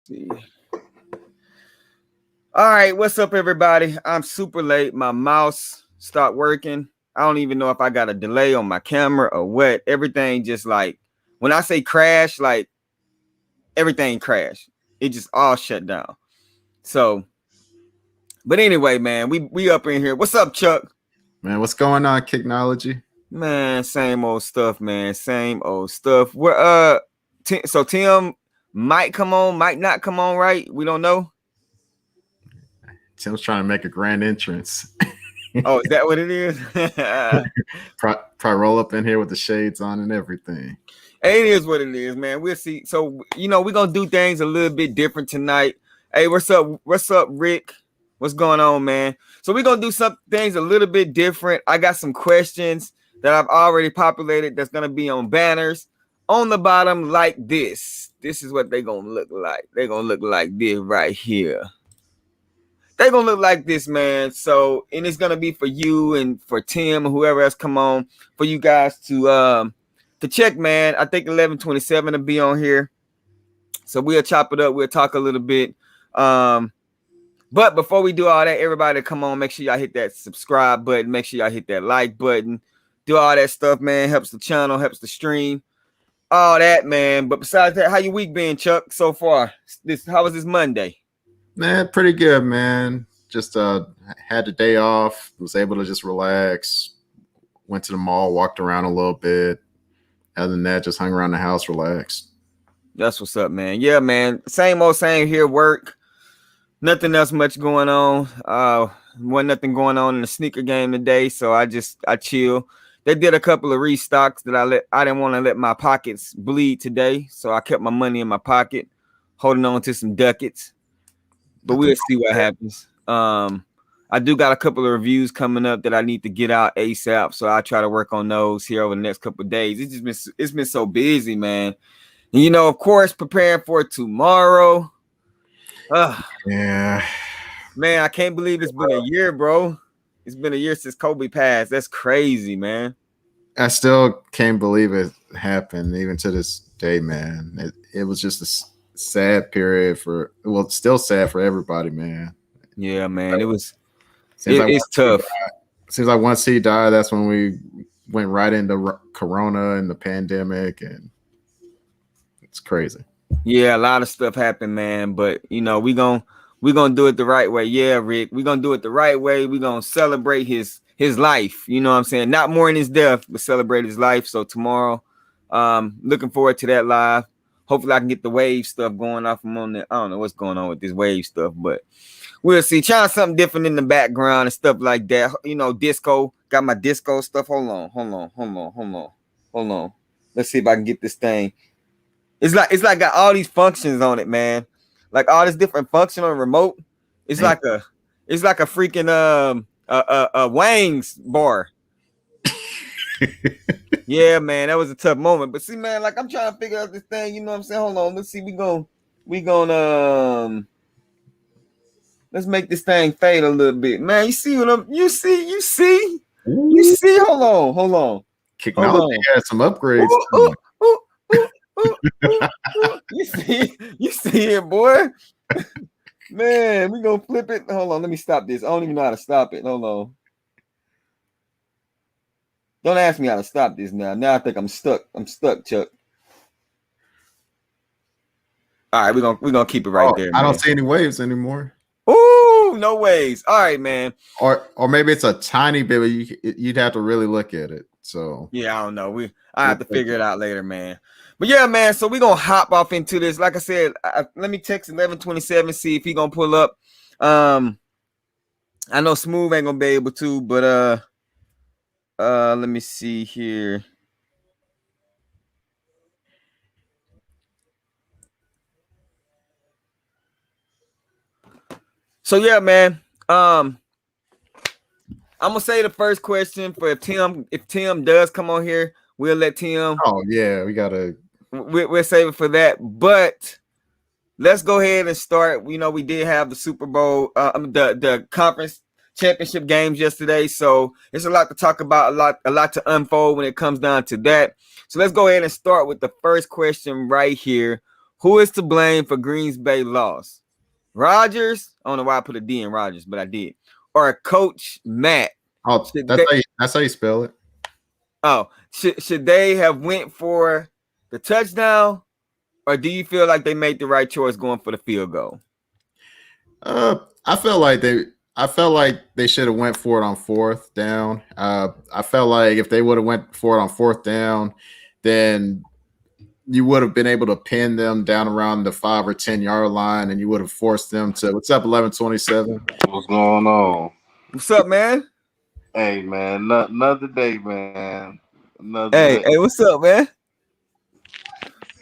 See. All right, what's up, everybody? I'm super late. My mouse stopped working. I don't even know if I got a delay on my camera or what. Everything just like when I say crash, like everything crashed. It just all shut down. So, but anyway, man, we up in here. What's up, Chuck? Man, what's going on, Kicknology? Man, same old stuff, man. Same old stuff. So Tim might come on, might not come on, right? We don't know. Tim's trying to make a grand entrance. Oh, is that what it is? Probably roll up in here with the shades on and everything. It is what it is, man. We'll see. So, we're gonna do things a little bit different tonight. Hey, what's up? What's up, Rick? What's going on, man? So we're gonna do some things a little bit different. I got some questions that I've already populated that's gonna be on banners on the bottom like this. This is what they're gonna look like. They're gonna look like this right here. They're gonna look like this, man. So, and it's gonna be for you and for Tim or whoever else come on, for you guys to check, man. I think 11:27 to be on here, so we'll chop it up. We'll talk a little bit. But before we do all that, everybody come on, make sure y'all hit that subscribe button. Make sure y'all hit that like button. Do all that stuff, man. Helps the channel, helps the stream, all that, man. But besides that, how your week been, Chuck, so far? How was this Monday? Man, pretty good, man. Just had the day off. Was able to just relax. Went to the mall, walked around a little bit. Other than that, just hung around the house, relaxed. That's what's up, man. Yeah, man. Same old same here. Work. Nothing else much going on. Wasn't nothing going on in the sneaker game today, so I chill. They did a couple of restocks that I didn't want to let my pockets bleed today, so I kept my money in my pocket, holding on to some ducats. But we'll see what happens. I do got a couple of reviews coming up that I need to get out ASAP, so I'll try to work on those here over the next couple of days. It's been so busy, man. And, of course, preparing for tomorrow. Yeah. Man, I can't believe it's been a year, bro. It's been a year since Kobe passed. That's crazy, man. I still can't believe it happened, even to this day, man. It was just a sad period it's still sad for everybody, man. Yeah, man. It's tough. Seems like once he died, that's when we went right into Corona and the pandemic, and it's crazy. Yeah, a lot of stuff happened, man. But we gonna do it the right way. Yeah, Rick, we're gonna do it the right way. We're gonna celebrate his life. You know what I'm saying? Not mourn his death, but celebrate his life. So tomorrow, looking forward to that live. Hopefully I can get the wave stuff going off from on there. I don't know what's going on with this wave stuff, but we'll see. Trying something different in the background and stuff like that. Disco. Got my disco stuff. Hold on. Let's see if I can get this thing. It's like got all these functions on it, man. Like all this different function on the remote. It's like a freaking a Wang's bar. Yeah, man, that was a tough moment. But see, man, like I'm trying to figure out this thing. You know what I'm saying? Hold on, let's see. We gonna let's make this thing fade a little bit, man. You see what you see? Hold on. Kicknology had some upgrades. You see it, boy. Man, we gonna flip it. Hold on, let me stop this. I don't even know how to stop it. Hold on. Don't ask me how to stop this now. Now I think I'm stuck. Chuck. All right, we're gonna keep it right there. I don't see any waves anymore. Ooh, no waves. All right, man. Or maybe it's a tiny bit, but you'd have to really look at it. So yeah, I don't know. I have to figure it out later, man. But yeah, man. So we're gonna hop off into this. Like I said, let me text 11:27, see if he gonna pull up. I know Smooth ain't gonna be able to, but let me see here. So yeah, man. I'm gonna say the first question for if Tim does come on here, we'll let Tim. Oh yeah, we'll save it for that. But let's go ahead and start. We did have the Super Bowl, the conference championship games yesterday, so it's a lot to talk about, a lot to unfold when it comes down to that. So let's go ahead and start with the first question right here. Who is to blame for Green Bay loss? Rodgers. I don't know why I put a D in Rodgers, but I did. Or Coach Matt. Oh, Should they, that's how you spell it. should they have went for the touchdown, or do you feel like they made the right choice going for the field goal? I felt like they should have went for it on fourth down. I felt like if they would have went for it on fourth down, then you would have been able to pin them down around the 5 or 10 yard line, and you would have forced them to. What's up, 11-27? What's going on? What's up, man? Hey, man, another day, man. Another Hey, day. what's up, man?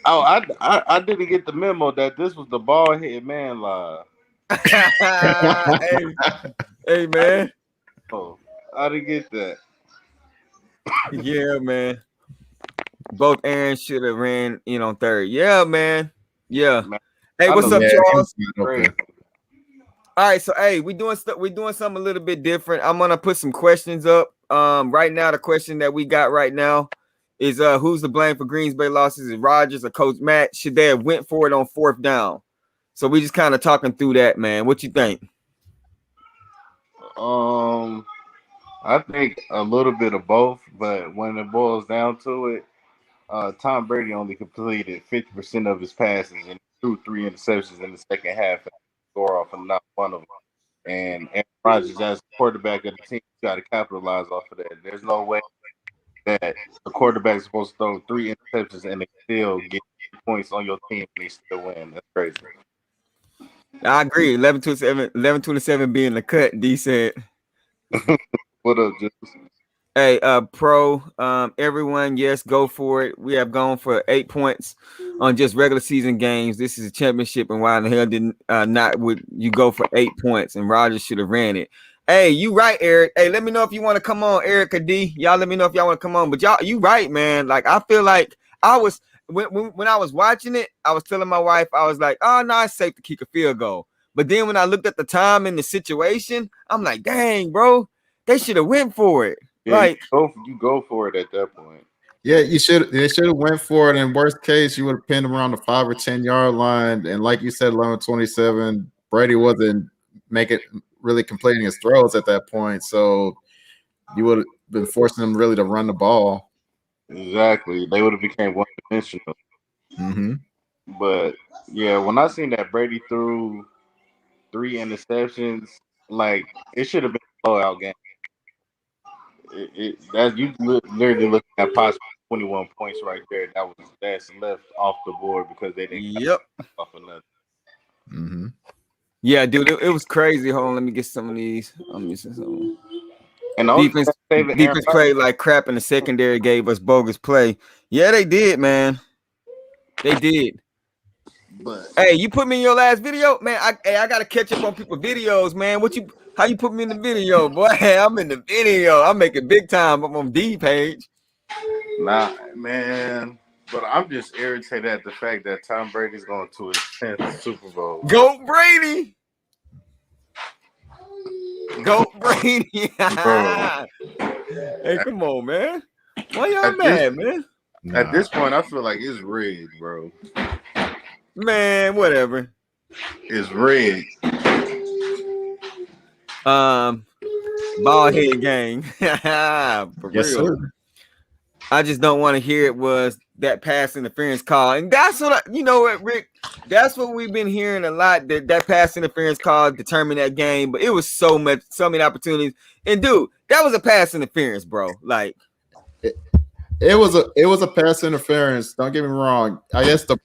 Oh, I didn't get the memo that this was the bald head man live. hey, man. Oh, I didn't get that. Yeah, man. Both Aaron should have ran in on third. Yeah, man. Yeah. Man, hey, what's up, Yeah, Charles? Great. All right, so hey, we're doing something a little bit different. I'm gonna put some questions up. Right now, the question that we got right now is who's to blame for Green Bay losses? Is Rodgers or Coach Matt? Should they have went for it on fourth down? So we just kind of talking through that, man. What you think? I think a little bit of both, but when it boils down to it, Tom Brady only completed 50% of his passes and threw 3 interceptions in the second half and score off of not one of them. And Aaron Rodgers, as the quarterback of the team, got to capitalize off of that. There's no way that a quarterback is supposed to throw 3 interceptions and they still get points on your team and they still win. That's crazy. I agree. 11-27 being the cut. D said. What up, Juice? Hey, pro, everyone, yes, go for it. We have gone for 8 points on just regular season games. This is a championship, and why in the hell did not would you go for 8 points? And Rodgers should have ran it. Hey, you right, Eric. Hey, let me know if you want to come on, Eric or D. Y'all let me know if y'all want to come on. But y'all, you right, man. Like I feel like I was when I was watching it, I was telling my wife, I was like, oh no, it's safe to kick a field goal. But then when I looked at the time and the situation, I'm like, dang, bro, they should have went for it. Yeah, Like you go for it at that point. Yeah, they should have went for it. In worst case, you would have pinned them around the 5 or 10 yard line. And like you said, 11-27, Brady wasn't really completing his throws at that point. So you would have been forcing them really to run the ball. Exactly. They would have became one dimensional. Mm-hmm. But yeah, when I seen that Brady threw 3 interceptions, like it should have been a blowout game. Literally looking at possibly 21 points right there. That's left off the board because they didn't. Yep. Off of nothing. Mm-hmm. Yeah, dude, it was crazy. Hold on, let me get some of these. I'm missing some. And defense played like crap, and the secondary gave us bogus play. Yeah, they did, man. They did. But hey, you put me in your last video, man. I gotta catch up on people's videos, man. How you put me in the video, boy? I'm in the video. I'm making big time. I'm on D page. Nah, man. But I'm just irritated at the fact that Tom Brady's going to his 10th Super Bowl. Go Brady. Go Brady. Hey, come on, man. Why y'all mad, man? At this point, I feel like it's rigged, bro. Man, whatever. It's rigged. Bald head gang. For Yes, real. sir. I just don't want to hear it was that pass interference call. And that's what you know what, Rick? That's what we've been hearing a lot. That pass interference call determined that game, but it was so many opportunities. And dude, that was a pass interference, bro. Like it was a pass interference. Don't get me wrong. I guess the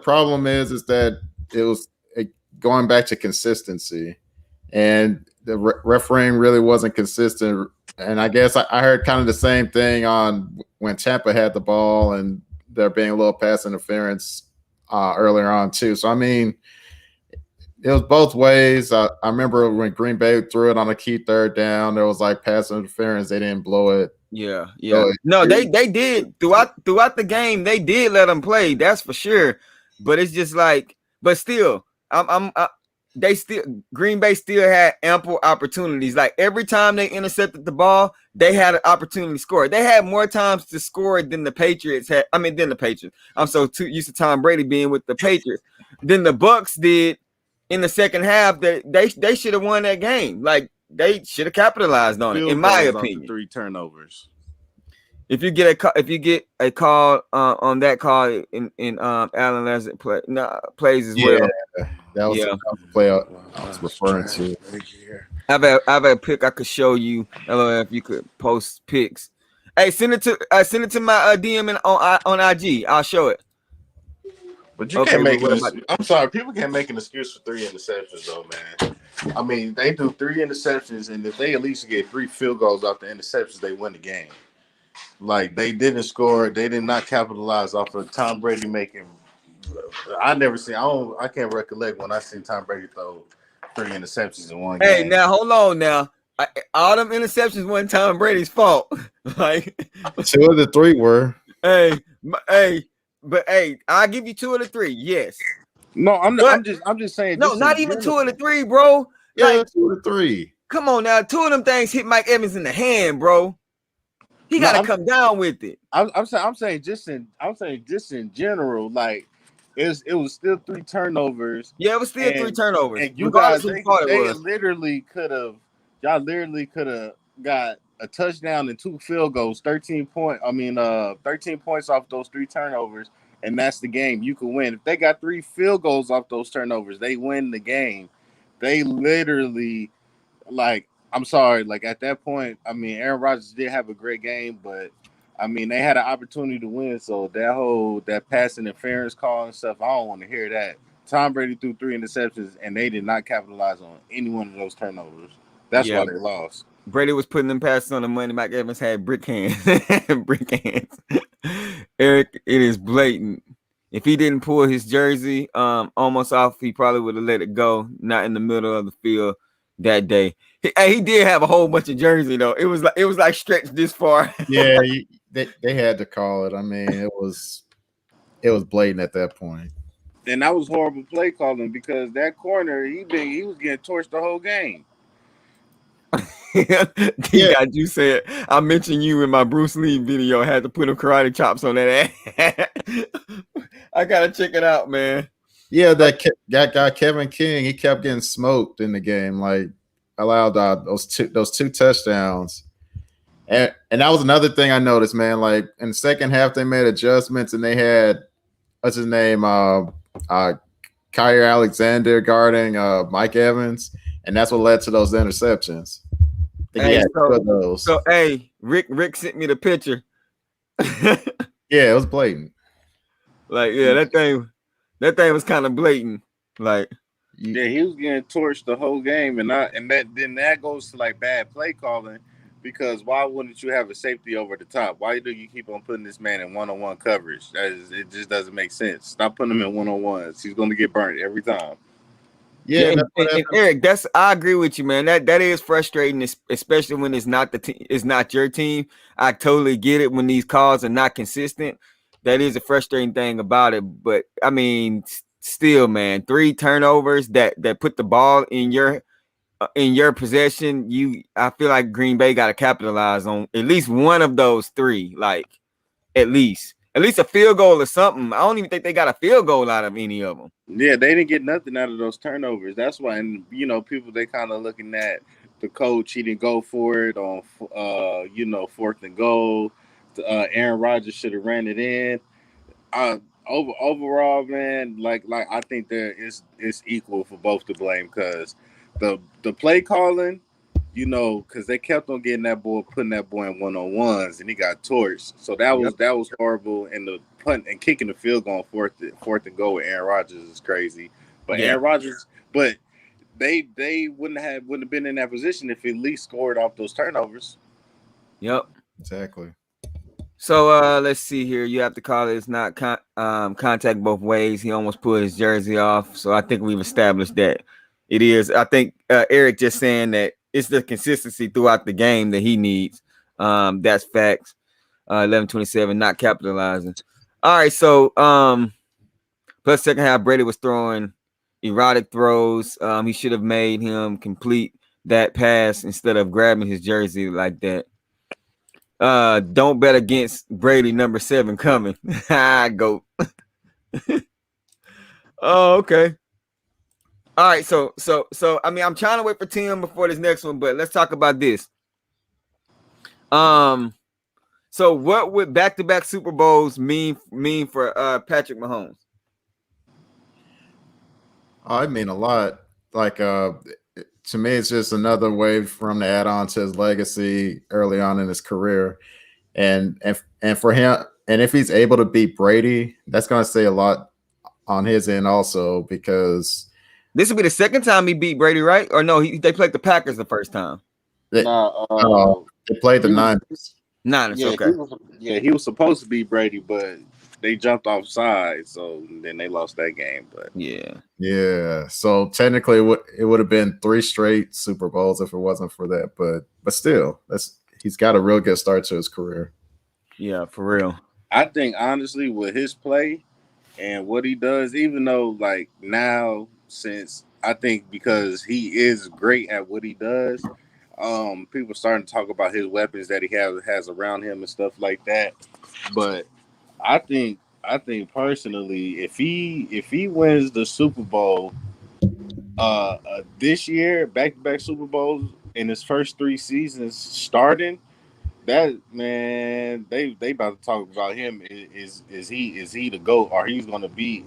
problem is that it was going back to consistency, and the refereeing really wasn't consistent. And I guess I heard kind of the same thing on when Tampa had the ball and there being a little pass interference earlier on too. So I mean, it was both ways. I remember when Green Bay threw it on a key third down, there was like pass interference. They didn't blow it. Yeah. No, they did throughout the game. They did let them play. That's for sure. But it's just like, but still, Green Bay still had ample opportunities. Like every time they intercepted the ball, they had an opportunity to score. They had more times to score than the Patriots had. I mean, than the Patriots. I'm so too used to Tom Brady being with the Patriots. Than the Bucks did in the second half. That they should have won that game. Like they should have capitalized on it, in my opinion. 3 turnovers. If you get a call on that call in Allen Lazard plays as well. That was the play I was referring to. I've had a pick I could show you. LOL, if you could post pics. Hey, send it to my DM on IG. I'll show it. But you can't make I'm sorry, people can't make an excuse for 3 interceptions though, man. I mean, they do 3 interceptions, and if they at least get 3 field goals off the interceptions, they win the game. Like they didn't score, they did not capitalize off of Tom Brady making. I can't recollect when I seen Tom Brady throw 3 interceptions in one game. Hey, now hold on now. All them interceptions wasn't Tom Brady's fault. Like 2 of the 3 were. But I'll give you 2 of the 3. Yes. No, I'm just saying. No, not even 2 of the 3, bro. Yeah, like 2 of the 3. Come on now, 2 of them things hit Mike Evans in the hand, bro. He got to come down with it. I'm saying just in general, like it was still 3 turnovers. Yeah, it was still 3 turnovers. And you guys, y'all literally could have got a touchdown and 2 field goals, 13 points off those 3 turnovers, and that's the game. You could win. If they got 3 field goals off those turnovers, they win the game. They literally, like, I'm sorry, like at that point, I mean, Aaron Rodgers did have a great game, but I mean, they had an opportunity to win. So that pass interference call and stuff, I don't want to hear that. Tom Brady threw 3 interceptions, and they did not capitalize on any one of those turnovers. That's why they lost. Brady was putting them passes on the money. Mike Evans had brick hands. Eric, it is blatant. If he didn't pull his jersey almost off, he probably would have let it go. Not in the middle of the field that day. He did have a whole bunch of jersey though. It was like stretched this far. Yeah, they had to call it. I mean, it was blatant at that point. And that was horrible play calling because that corner he was getting torched the whole game. Yeah, you said I mentioned you in my Bruce Lee video. I had to put him karate chops on that ass. I gotta check it out, man. Yeah, that guy Kevin King, he kept getting smoked in the game. Like allowed those two touchdowns, and that was another thing I noticed, man. Like in the second half, they made adjustments, and they had what's his name, Kyrie Alexander guarding Mike Evans, and that's what led to those interceptions. Hey, Rick sent me the picture. Yeah, it was blatant. Like, yeah, that thing was kind of blatant. Like, yeah, he was getting torched the whole game, and that goes to like bad play calling, because why wouldn't you have a safety over the top? Why do you keep on putting this man in one-on-one coverage? It just doesn't make sense. Stop putting him in one-on-ones. He's going to get burnt every time. Yeah, and Eric, I agree with you, man. That is frustrating, especially when it's not it's not your team. I totally get it when these calls are not consistent. That is a frustrating thing about it. But I mean, still, man, 3 turnovers that put the ball in your possession. I feel like Green Bay got to capitalize on at least one of those 3. Like at least a field goal or something. I don't even think they got a field goal out of any of them. Yeah, they didn't get nothing out of those turnovers. That's why, and people, they kind of looking at the coach. He didn't go for it on 4th and goal. Aaron Rodgers should have ran it in. Overall, man, like I think it's equal for both to blame, because the play calling, because they kept on getting that boy, putting that boy in one-on-ones, and he got torched. So that was horrible. And the punt and kicking the field goal on 4th and goal with Aaron Rodgers is crazy. But Aaron Rodgers, but they wouldn't have been in that position if he at least scored off those turnovers. Yep, exactly. So let's see here. You have to call it. It's not contact both ways. He almost pulled his jersey off. So I think we've established that it is. I think Eric just saying that it's the consistency throughout the game that he needs. That's facts. 11-27, not capitalizing. All right, so plus second half, Brady was throwing erratic throws. He should have made him complete that pass instead of grabbing his jersey like that. Don't bet against Brady number 7 coming. Go. Oh, okay. All right, so I mean, I'm trying to wait for Tim before this next one, but let's talk about this. So what would back-to-back Super Bowls mean for Patrick Mahomes? Oh, I mean a lot. Like to me, it's just another way for him to add on to his legacy early on in his career, and for him, and if he's able to beat Brady, that's going to say a lot on his end also, because This will be the second time he beat Brady, right? Or no, they played the Packers the first time. they, they played the Niners. Niners, Yeah, okay. he was supposed to be Brady, but they jumped off side, so then they lost that game. But yeah. So technically, it would have been 3 straight Super Bowls if it wasn't for that. But still, he's got a real good start to his career. Yeah, for real. I think honestly, with his play and what he does, even though like now, since I think because he is great at what he does, people are starting to talk about his weapons that he has around him and stuff like that. But I think personally, if he wins the Super Bowl this year, back to back Super Bowls in his first 3 seasons starting, that man, they about to talk about him. Is he the GOAT, or he's going to be?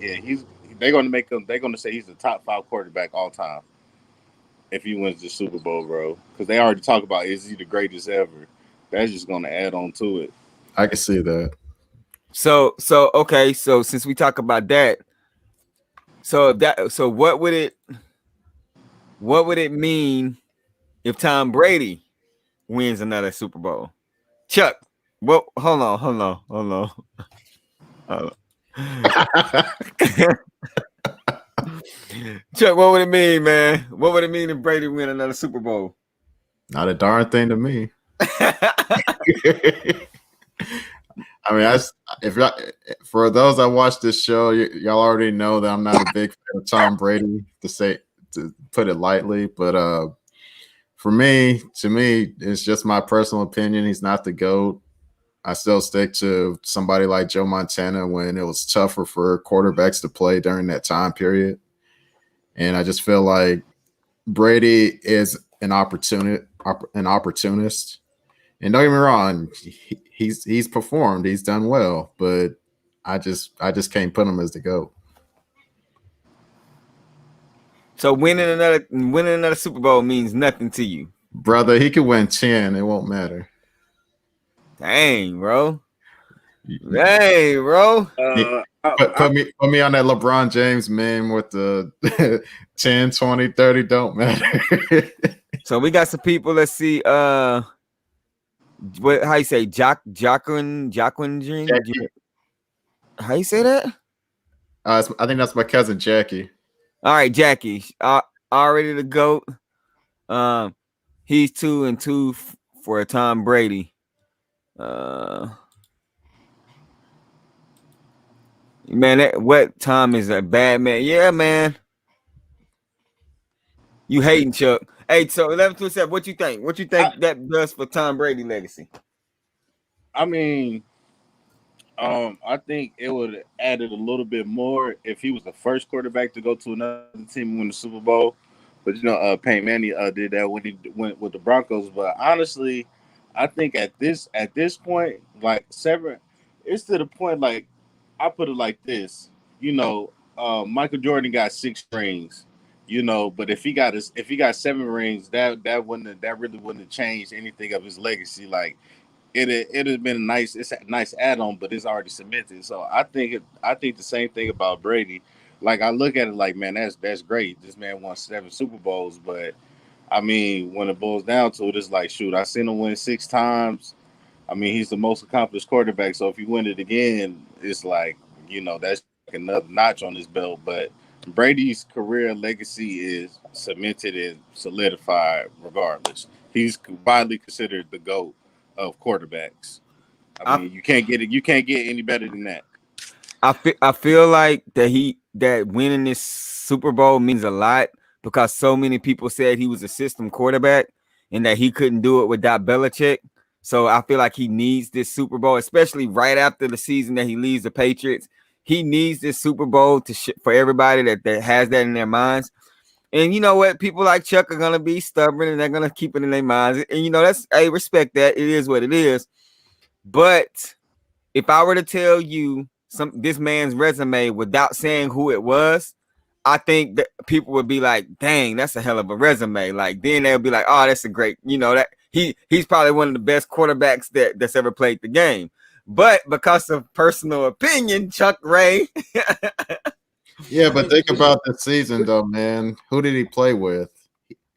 They're going to make him. They're going to say he's the top 5 quarterback all time if he wins the Super Bowl, bro. Because they already talk about is he the greatest ever. That's just going to add on to it. I can see that. So okay. So since we talk about that, so what would it mean if Tom Brady wins another Super Bowl? Chuck, well, hold on. Chuck, what would it mean, man? What would it mean if Brady win another Super Bowl? Not a darn thing to me. I mean, for those that watch this show, y'all already know that I'm not a big fan of Tom Brady, to put it lightly. But to me, it's just my personal opinion. He's not the GOAT. I still stick to somebody like Joe Montana when it was tougher for quarterbacks to play during that time period. And I just feel like Brady is an opportunist. And don't get me wrong, he's performed, he's done well, but I just can't put him as the GOAT. So winning another Super Bowl means nothing to you, brother. He could win 10, it won't matter. Dang, bro. Hey, bro. Put me on that LeBron James meme with the 10, 20, 30 don't matter. So we got some people. Let's see. How you say Jacqueline? How you say that? I think that's my cousin Jackie. All right, Jackie. Already the GOAT. He's 2-2 for Tom Brady. Man, what Tom is a bad man. Yeah, man. You hating, Chuck. Hey, so 11-7, what you think? What you think that does for Tom Brady legacy? I mean, I think it would have added a little bit more if he was the first quarterback to go to another team and win the Super Bowl. But Peyton Manning did that when he went with the Broncos. But honestly, I think at this point, like it's to the point like I put it like this. Michael Jordan got 6 rings. But if he got 7 rings, that really wouldn't have changed anything of his legacy. Like it has been it's a nice add-on, but it's already cemented. So I think the same thing about Brady. Like I look at it like, man, that's great. This man won 7 Super Bowls, but I mean, when it boils down to it, it's like, shoot, I seen him win 6 times. I mean, he's the most accomplished quarterback. So if you win it again, it's like, that's another notch on his belt. But Brady's career legacy is cemented and solidified regardless. He's widely considered the GOAT of quarterbacks. I mean, you can't get any better than that. I feel like that winning this Super Bowl means a lot because so many people said he was a system quarterback and that he couldn't do it without Belichick. So I feel like he needs this Super Bowl, especially right after the season that he leaves the Patriots. He needs this Super Bowl for everybody that has that in their minds. And you know what? People like Chuck are gonna be stubborn and they're gonna keep it in their minds. And you know, that's I respect that. It is what it is. But if I were to tell you this man's resume without saying who it was, I think that people would be like, dang, that's a hell of a resume. Like then they'll be like, oh, that's a great, that he's probably one of the best quarterbacks that's ever played the game. But because of personal opinion, Chuck Ray. Yeah, but think about the season though, man. Who did he play with?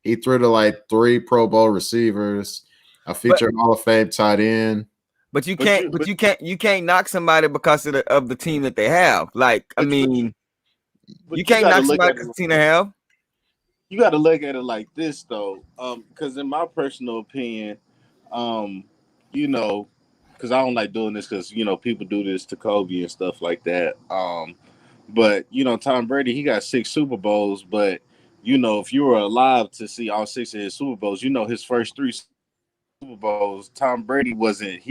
He threw to like 3 Pro Bowl receivers, a future Hall of Fame tight end. But you can't knock somebody because of the team that they have. Like, I mean, you can't knock somebody because the team they have. You got to look at it like this, though, because in my personal opinion, because I don't like doing this because people do this to Kobe and stuff like that. But Tom Brady, he got 6 Super Bowls, but if you were alive to see all 6 of his Super Bowls, his first 3 Super Bowls, Tom Brady wasn't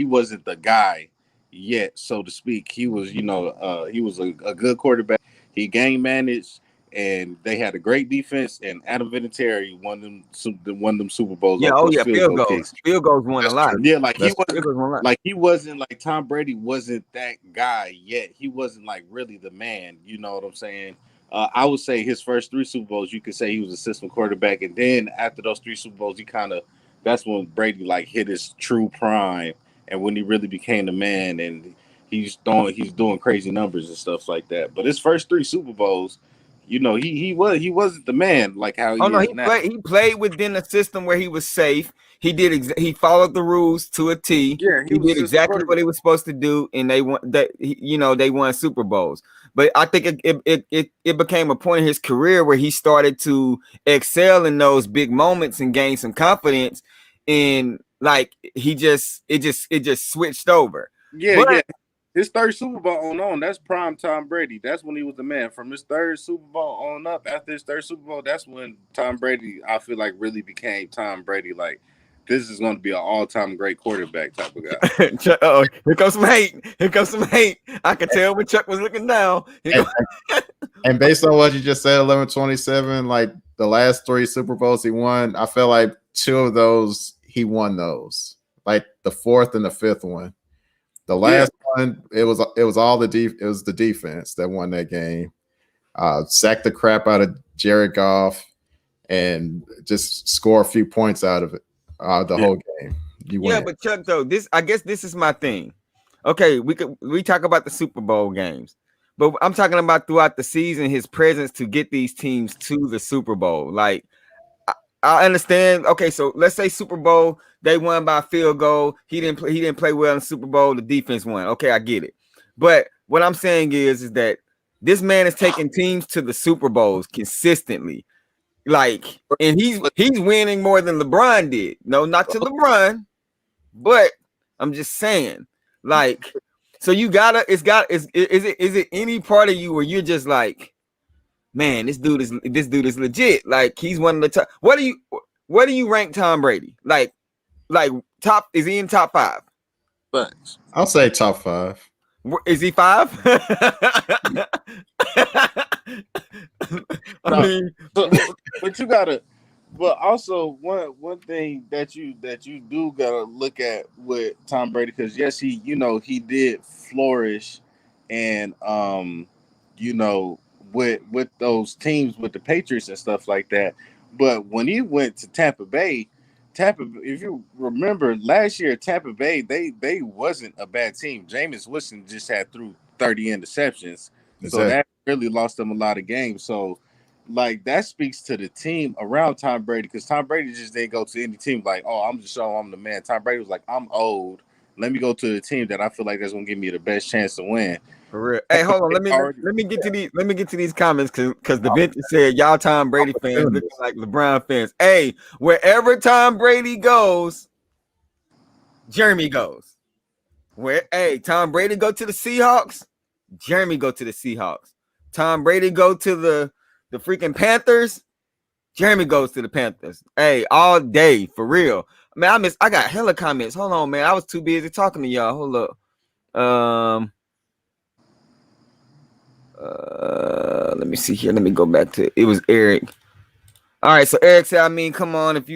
the guy yet, so to speak. He was, he was a good quarterback. He game managed, and they had a great defense. And Adam Vinatieri won them Super Bowls. Yeah, field goals. Kicks. Field goals won a lot. Yeah, he wasn't like Tom Brady wasn't that guy yet. He wasn't like really the man. You know what I'm saying? I would say his first 3 Super Bowls, you could say he was a system quarterback, and then after those 3 Super Bowls, that's when Brady like hit his true prime, and when he really became the man, and he's doing crazy numbers and stuff like that. But his first 3 Super Bowls, he wasn't the man like how he is now. He played within a system where he was safe. He followed the rules to a T. Yeah, he did exactly what he was supposed to do, and they won Super Bowls. But I think it became a point in his career where he started to excel in those big moments and gain some confidence. And like it just switched over. Yeah. His 3rd Super Bowl on, that's prime Tom Brady. That's when he was the man. From his 3rd Super Bowl on up, after his 3rd Super Bowl, that's when Tom Brady, I feel like, really became Tom Brady. Like, this is going to be an all-time great quarterback type of guy. Here comes some hate. I could tell when Chuck was looking down. And based on what you just said, 11-27, like the last 3 Super Bowls he won, I feel like 2 of those he won those. Like the 4th and the 5th one. The last one, it was the defense that won that game. Sacked the crap out of Jared Goff and just score a few points out of it the whole game. But Chuck, though, I guess this is my thing. Okay, we talk about the Super Bowl games, but I'm talking about throughout the season, his presence to get these teams to the Super Bowl. Like, I understand. Okay, so let's say Super Bowl, they won by a field goal. He didn't play well in Super Bowl. The defense won. Okay, I get it. But what I'm saying is that this man is taking teams to the Super Bowls consistently. Like, and he's winning more than LeBron did. No, not to LeBron, but I'm just saying, like, so is it any part of you where you're just like, man, this dude is legit. Like, he's one of the top. What do you rank Tom Brady? Like top? Is he in top 5? Thanks. I'll say top 5. Is he 5? I mean, but you gotta. But also one thing that you do gotta look at with Tom Brady, because yes, he did flourish, and with those teams with the Patriots and stuff like that. But when he went to Tampa Bay, if you remember last year, Tampa Bay, they wasn't a bad team. Jameis Winston just had threw 30 interceptions. So that really lost them a lot of games. So like that speaks to the team around Tom Brady, because Tom Brady just didn't go to any team like, oh, I'm just showing I'm the man. Tom Brady was like, I'm old. Let me go to the team that I feel like that's gonna give me the best chance to win. For real. Hey, hold on. Let me get to these comments because the Vintage said y'all Tom Brady fans looking like LeBron fans. Hey, wherever Tom Brady goes, Jeremy goes. Tom Brady go to the Seahawks, Jeremy go to the Seahawks. Tom Brady go to the the freaking Panthers. Jeremy goes to the Panthers. Hey, all day for real. Man, I got hella comments. Hold on, man. I was too busy talking to y'all. Hold up. Let me see here. Let me go back to it was Eric. All right, so Eric said, I mean, come on, if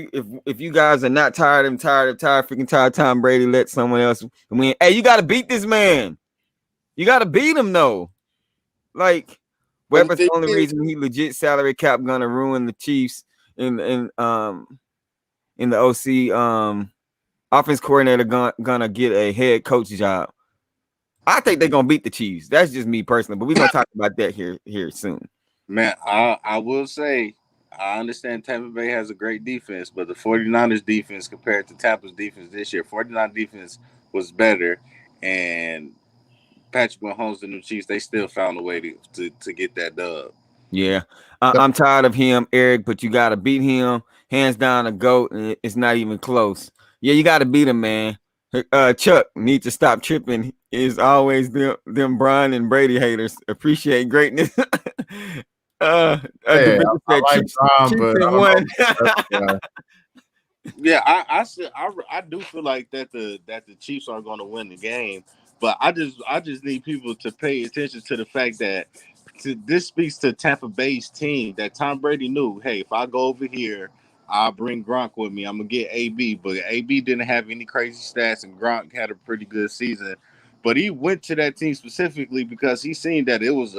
you guys are not tired freaking tired Tom Brady, let someone else win. Hey, you gotta beat this man. You gotta beat him though. Like But the Weber's the thing only is, reason he legit salary cap gonna ruin the Chiefs in the OC offense coordinator gonna get a head coach job. I think they're gonna beat the Chiefs. That's just me personally, but we're gonna talk about that here soon. man, I will say, I understand Tampa Bay has a great defense, but the 49ers defense compared to Tampa's defense this year, 49 defense was better, and Patrick Mahomes and the Chiefs, they still found a way to get that dub. Yeah, I'm tired of him, Eric, but you gotta beat him. Hands down, a GOAT, and it's not even close. Yeah, you gotta beat him, man. Chuck need to stop tripping. Is always them Brian and Brady haters. Appreciate greatness. Hey, Division I said like Tom, Chiefs but I in don't know. one. Yeah, I do feel like that the Chiefs are going to win the game, but I just need people to pay attention to the fact that this speaks to Tampa Bay's team that Tom Brady knew. Hey, if I go over here, I'll bring Gronk with me. I'm gonna get AB, but AB didn't have any crazy stats, and Gronk had a pretty good season. But he went to that team specifically because he seen that it was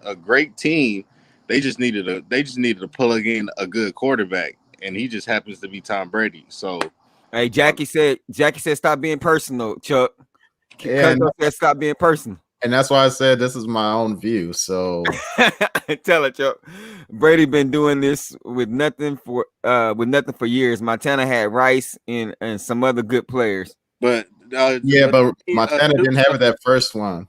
a great team. They just needed to plug in a good quarterback, and he just happens to be Tom Brady. So, Hey, uh, Jackie said, stop being personal, Chuck. Yeah, Cuzzo said, stop being personal. and that's why I said this is my own view. So Tell it, Chuck. Brady been doing this with nothing for years. Montana had Rice and some other good players. but yeah, but uh, Montana didn't have it that first one.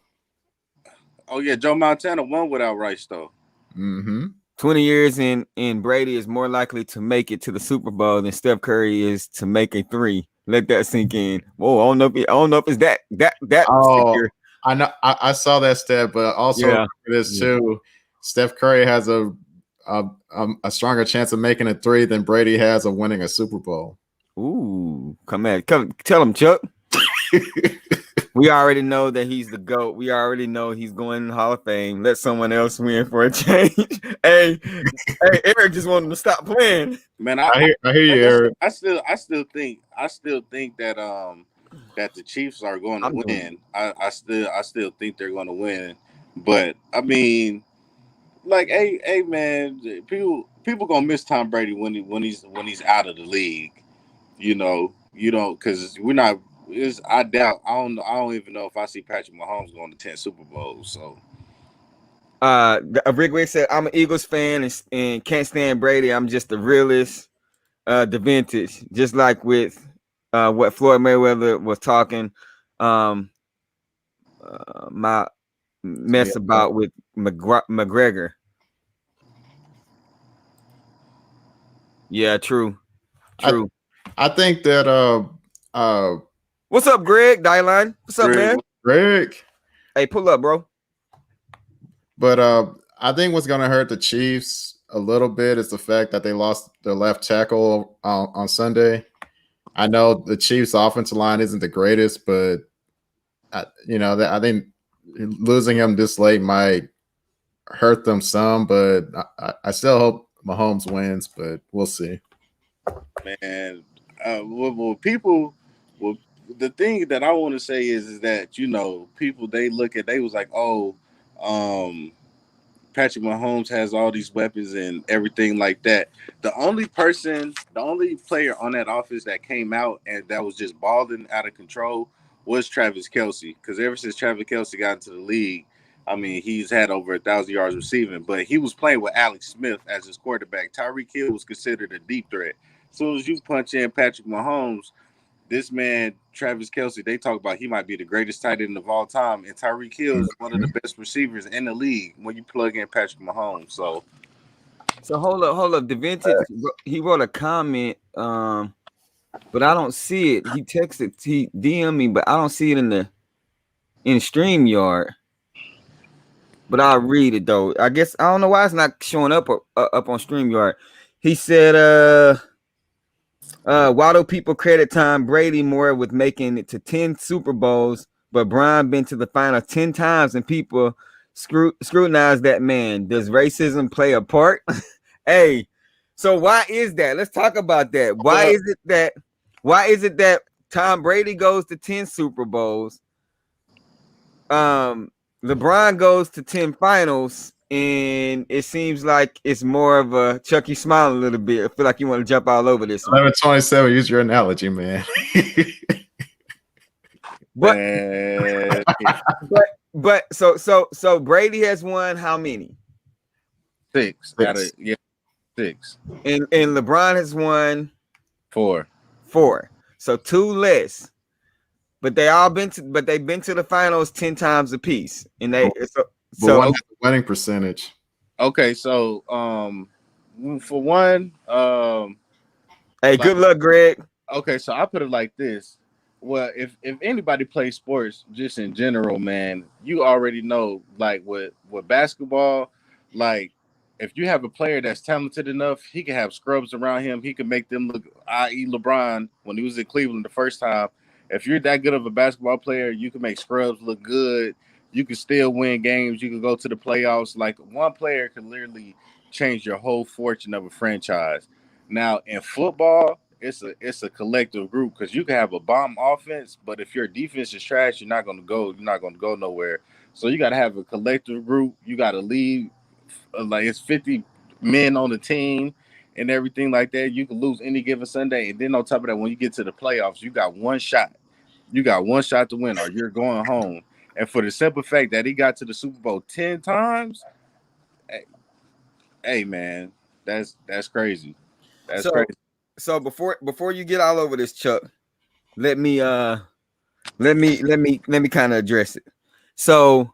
oh yeah, Joe Montana won without Rice though. Mm-hmm. 20 years in Brady is more likely to make it to the Super Bowl than Steph Curry is to make a three. Let that sink in. Whoa, I don't know if it's that Oh, severe. I know. I saw that stat, but also Yeah. this too. Steph Curry has a stronger chance of making a three than Brady has of winning a Super Bowl. Ooh, come tell him, Chuck. We already know that he's the GOAT. We already know he's going in the Hall of Fame. Let someone else win for a change. hey, Eric just wanted to stop playing. Man, I hear you, like I said, Eric. I still think that the Chiefs are going to I'm doing it. win. I still think they're going to win. But I mean, like, hey, man, people gonna miss Tom Brady when he's out of the league. You don't because we're not. I doubt. I don't even know if I see Patrick Mahomes going to 10 Super Bowls. So Rick said, I'm an Eagles fan and can't stand Brady. I'm just the realist, the vintage. Just like with what Floyd Mayweather was talking, my Yeah, mess about with McGregor. Yeah, true. I True. I think that What's up, Greg? Dyline. What's up, Greg, man? Greg, Hey, pull up, bro. but I think what's going to hurt the Chiefs a little bit is the fact that they lost their left tackle on Sunday. I know the Chiefs' offensive line isn't the greatest, but I think losing him this late might hurt them some. But I still hope Mahomes wins, but we'll see. man, people, well, the thing that I want to say is that people they was like, oh, um, Patrick Mahomes has all these weapons and everything like that. The only player on that offense that came out and that was just balling out of control was Travis Kelsey. Because ever since Travis Kelsey got into the league, I mean, he's had over 1,000 yards receiving. But he was playing with Alex Smith as his quarterback. Tyreek Hill was considered a deep threat. As soon as you punch in Patrick Mahomes, this man, Travis Kelsey, they talk about he might be the greatest tight end of all time. And Tyreek Hill is one of the best receivers in the league when you plug in Patrick Mahomes. So hold up. The vintage, he wrote a comment, but I don't see it. He DM me, but I don't see it in StreamYard. but I'll read it though. I guess I don't know why it's not showing up up on StreamYard. He said, why do people credit Tom Brady more with making it to 10 Super Bowls, but Brian been to the final 10 times and people scrutinize that man? Does racism play a part? Hey, so why is that? Let's talk about that. Why is it that Tom Brady goes to 10 Super Bowls? LeBron goes to 10 finals, and it seems like it's more of a Chucky smile a little bit. I feel like you want to jump all over this one. 11-27. Use your analogy, man. But Man, so Brady has won how many? six. Six. Out of, yeah, 6. And LeBron has won 4. 4. So 2 less. But they've been to the finals 10 times apiece. And they But one has the winning percentage. Okay, so for one, hey, good luck, Greg. okay, so I put it like this. Well, if anybody plays sports just in general, man, you already know, like with basketball, like if you have a player that's talented enough, he can have scrubs around him. He can make them look, i.e. LeBron, when he was in Cleveland the first time. If you're that good of a basketball player, you can make scrubs look good. You can still win games. You can go to the playoffs. Like one player can literally change your whole fortune of a franchise. Now in football, it's a collective group because you can have a bomb offense, but if your defense is trash, you're not gonna go nowhere. So you got to have a collective group. You got to lead like it's 50 men on the team and everything like that. You can lose any given Sunday, and then on top of that, when you get to the playoffs, you got one shot. You got one shot to win, or you're going home. And for the simple fact that he got to the Super Bowl 10 times, hey man, that's crazy. That's crazy. So before you get all over this, Chuck, let me kind of address it. So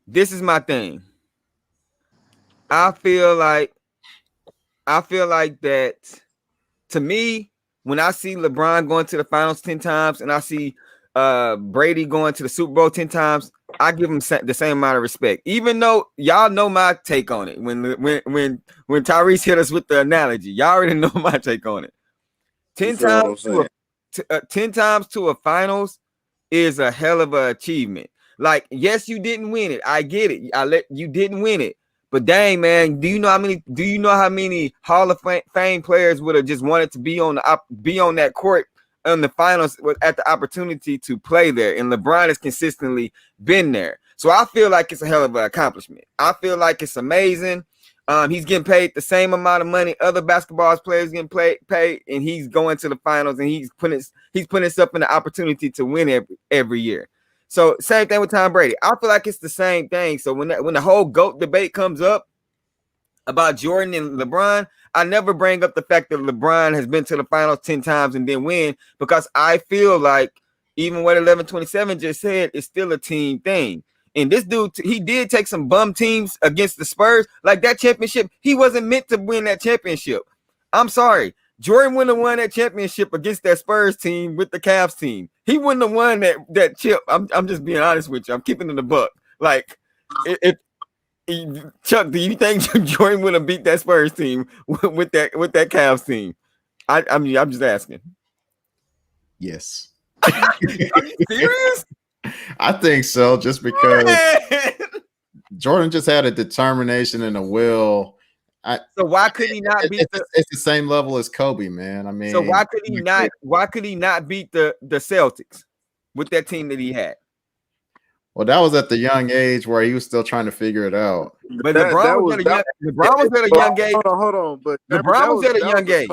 this is my thing. I feel like that, to me, when I see LeBron going to the finals 10 times and I see Brady going to the Super Bowl 10 times, I give him the same amount of respect. Even though y'all know my take on it. When Tyrese hit us with the analogy, y'all already know my take on it. 10 times to a finals is a hell of an achievement. Like, yes, you didn't win it. I get it. You didn't win it. But dang, man, do you know how many Hall of Fame players would have just wanted to be on that court in the finals at the opportunity to play there? And LeBron has consistently been there. So I feel like it's a hell of an accomplishment. I feel like it's amazing. He's getting paid the same amount of money other basketball players getting paid, and he's going to the finals, and he's putting himself in the opportunity to win every year. So same thing with Tom Brady. I feel like it's the same thing. So when the whole GOAT debate comes up about Jordan and LeBron, I never bring up the fact that LeBron has been to the finals 10 times and then win, because I feel like even what 11-27 just said, is still a team thing. And this dude, he did take some bum teams against the Spurs. Like that championship, he wasn't meant to win that championship. I'm sorry. Jordan wouldn't have won that championship against that Spurs team with the Cavs team. He wouldn't have won that chip. I'm just being honest with you. I'm keeping it a buck. Like, Chuck, do you think Jordan would have beat that Spurs team with that Cavs team? I'm just asking. Yes. Are you serious? I think so, just because Jordan just had a determination and a will. So why could he not beat it's the same level as Kobe, man. I mean, so why could he not beat the Celtics with that team that he had? Well, that was at the young age where he was still trying to figure it out. But LeBron was at a young age. Hold on. But LeBron was at a young age.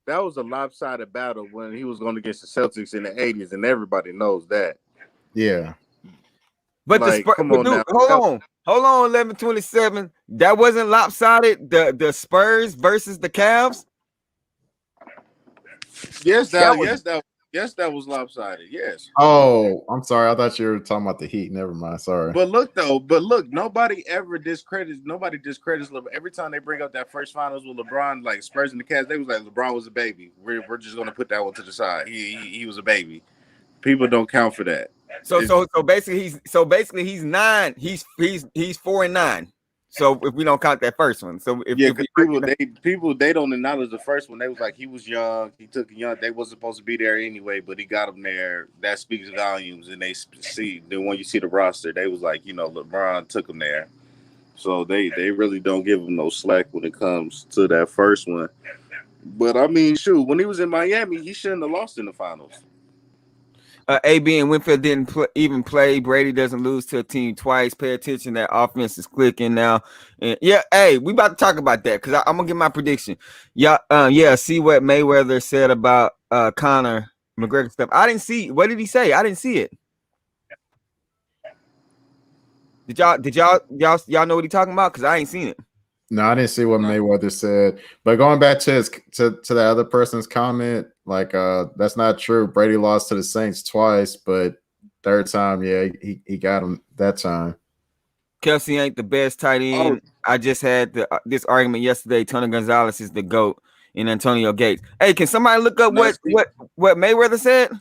That was a lopsided battle when he was going against the Celtics in the 80s, and everybody knows that. Yeah. But like, hold on, 11-27. That wasn't lopsided. The Spurs versus the Cavs. Yes, that was lopsided. Yes. Oh, I'm sorry. I thought you were talking about the Heat. Never mind. Sorry. But look, nobody discredits LeBron. Every time they bring up that first finals with LeBron, like Spurs and the Cavs, they was like LeBron was a baby. We're just gonna put that one to the side. He was a baby. People don't count for that. So basically he's 9. He's 4-9. So if we don't count that first one, so Yeah, if because we break it down, people they don't acknowledge the first one. They was like he was young, he took young. They wasn't supposed to be there anyway, but he got them there. That speaks volumes. And they see then when you see the roster, they was like, LeBron took him there. So they really don't give him no slack when it comes to that first one. But I mean, shoot, when he was in Miami, he shouldn't have lost in the finals. AB and Winfield didn't even play. Brady doesn't lose to a team twice. Pay attention, that offense is clicking now. And yeah, hey, we about to talk about that because I'm gonna get my prediction. Yeah, see what Mayweather said about Conor McGregor stuff. I didn't see. What did he say? I didn't see it. Y'all know what he talking about? Because I ain't seen it. No, I didn't see what Mayweather said. But going back to his to the other person's comment, like that's not true. Brady lost to the Saints twice, but third time, yeah, he got him that time. Kelsey ain't the best tight end. I just had this argument yesterday. Tony Gonzalez is the GOAT in Antonio Gates. Hey, can somebody look up what Mayweather said?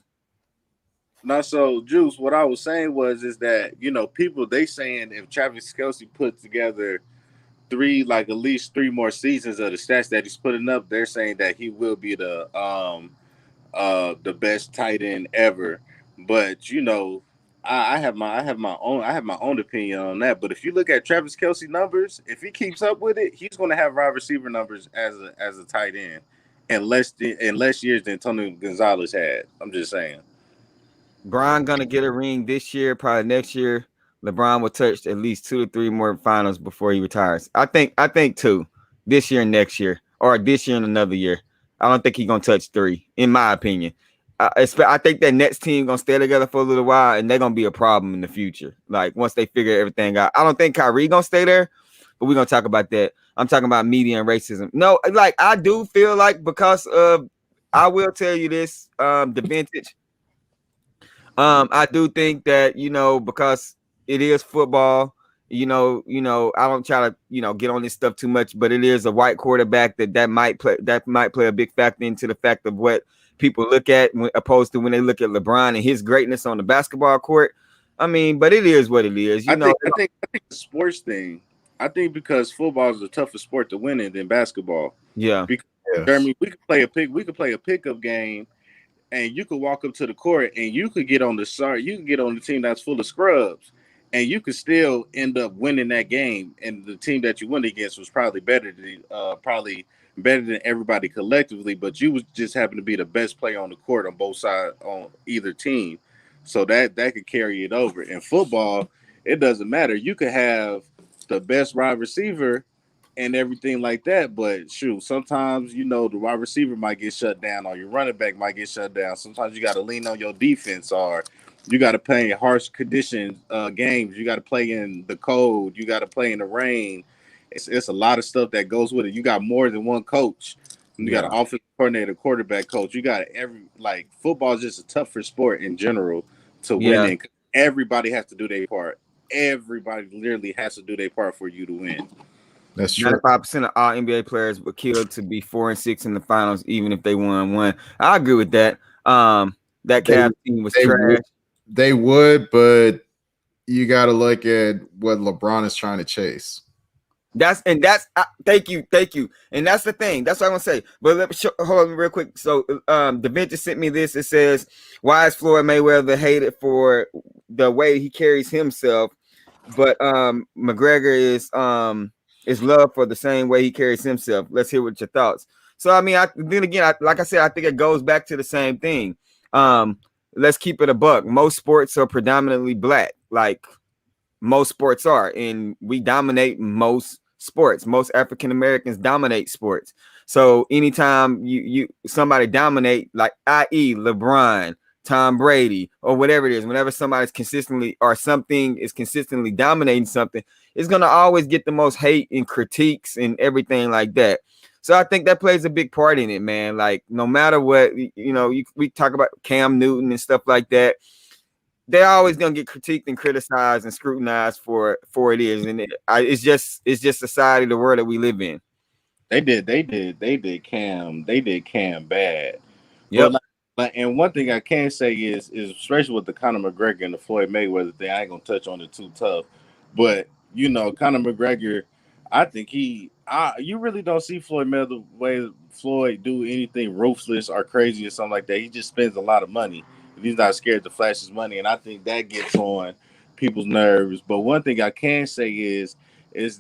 Not so, Juice. What I was saying is that people they saying if Travis Kelce put together at least 3 more seasons of the stats that he's putting up, they're saying that he will be the best tight end ever. But I have my own opinion on that. But if you look at Travis Kelce numbers, if he keeps up with it, he's going to have wide receiver numbers as a tight end in less years than Tony Gonzalez had. I'm just saying. Bron gonna get a ring this year, probably next year. LeBron will touch at least 2 to 3 more finals before he retires. I think 2 this year and next year, or this year and another year. I don't think he's gonna touch 3, in my opinion. I think that Nets team gonna stay together for a little while, and they're gonna be a problem in the future. Like once they figure everything out, I don't think Kyrie gonna stay there, but we're gonna talk about that. I'm talking about media and racism. No, like I do feel like because of, I will tell you this, the vintage. I do think that because it is football. I don't try to get on this stuff too much, but it is a white quarterback that might play a big factor into the fact of what people look at opposed to when they look at LeBron and his greatness on the basketball court. I mean, but it is what it is. I think the sports thing. I think because football is the toughest sport to win in than basketball. Yeah. Because Jeremy, we could play a pickup game, and you could walk up to the court and you could get on the team that's full of scrubs, and you could still end up winning that game. And the team that you went against was probably better than everybody collectively, but you was just happen to be the best player on the court on both sides on either team. So that could carry it over. In football, it doesn't matter. You could have the best wide receiver and everything like that. But shoot, sometimes the wide receiver might get shut down, or your running back might get shut down. Sometimes you got to lean on your defense, or you got to play in harsh conditions games. You got to play in the cold. You got to play in the rain. It's a lot of stuff that goes with it. You got more than one coach. You got an offensive coordinator, quarterback coach. You got football is just a tougher sport in general to win in. Everybody has to do their part. Everybody literally has to do their part for you to win. That's true. 95% of all NBA players were killed to be 4-6 in the finals, even if they won one. I agree with that. That Cavs team was trash. They would, but you got to look at what LeBron is trying to chase. Thank you, and that's the thing. That's what I'm gonna say. But let me hold on real quick. So, Da Vinci sent me this. It says, "Why is Floyd Mayweather hated for the way he carries himself, but McGregor is loved for the same way he carries himself?" Let's hear what your thoughts. So, I mean, like I said, I think it goes back to the same thing. Let's keep it a buck. Most sports are predominantly black, like most sports are, and we dominate most sports. Most African Americans dominate sports. So anytime you somebody dominate, like i.e. LeBron, Tom Brady, or whatever it is, whenever somebody's consistently or something is consistently dominating something, it's gonna always get the most hate and critiques and everything like that. So I think that plays a big part in it, man. Like no matter what, we talk about Cam Newton and stuff like that. They're always gonna get critiqued and criticized and scrutinized for it is, and it's just society, the world that we live in. They did Cam bad. Yep. Like, and one thing I can say is especially with the Conor McGregor and the Floyd Mayweather thing, I ain't gonna touch on it too tough. But Conor McGregor, I think you really don't see Floyd do anything ruthless or crazy or something like that. He just spends a lot of money. He's not scared to flash his money, and I think that gets on people's nerves. But one thing I can say is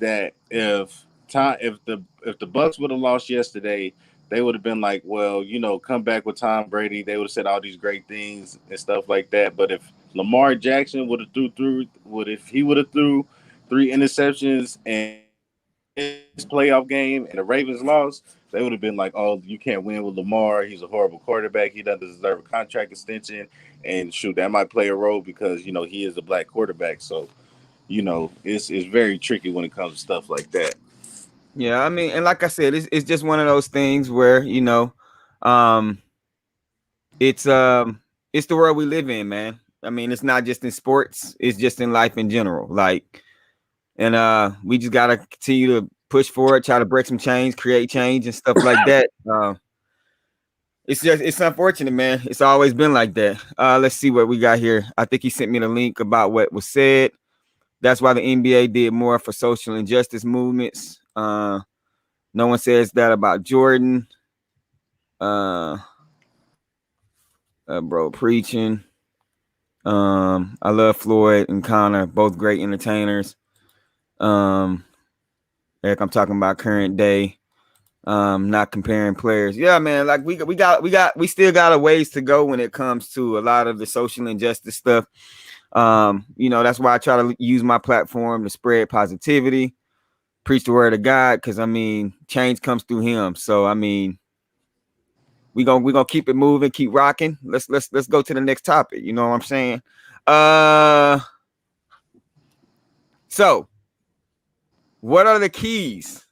that if the Bucks would have lost yesterday, they would have been like, well, come back with Tom Brady. They would have said all these great things and stuff like that. But if Lamar Jackson would have threw 3 interceptions and his playoff game and the Ravens lost, they would have been like, oh, you can't win with Lamar. He's a horrible quarterback. He doesn't deserve a contract extension. And shoot, that might play a role because he is a black quarterback. So it's very tricky when it comes to stuff like that. Yeah, I mean, and like I said, it's just one of those things where um, it's it's the world we live in, man. I mean, it's not just in sports; it's just in life in general. Like, and we just gotta continue to push forward, try to break some chains, create change, and stuff like that. It's unfortunate, man. It's always been like that. Let's see what we got here. I think he sent me the link about what was said. That's why the NBA did more for social injustice movements. No one says that about Jordan. Bro, preaching. I love Floyd and Connor, both great entertainers. Eric, I'm talking about current day. Not comparing players. Yeah, man. Like we still got a ways to go when it comes to a lot of the social injustice stuff. That's why I try to use my platform to spread positivity, preach the word of God, because I mean, change comes through Him. So I mean, we gonna keep it moving, keep rocking. Let's go to the next topic. You know what I'm saying? So what are the keys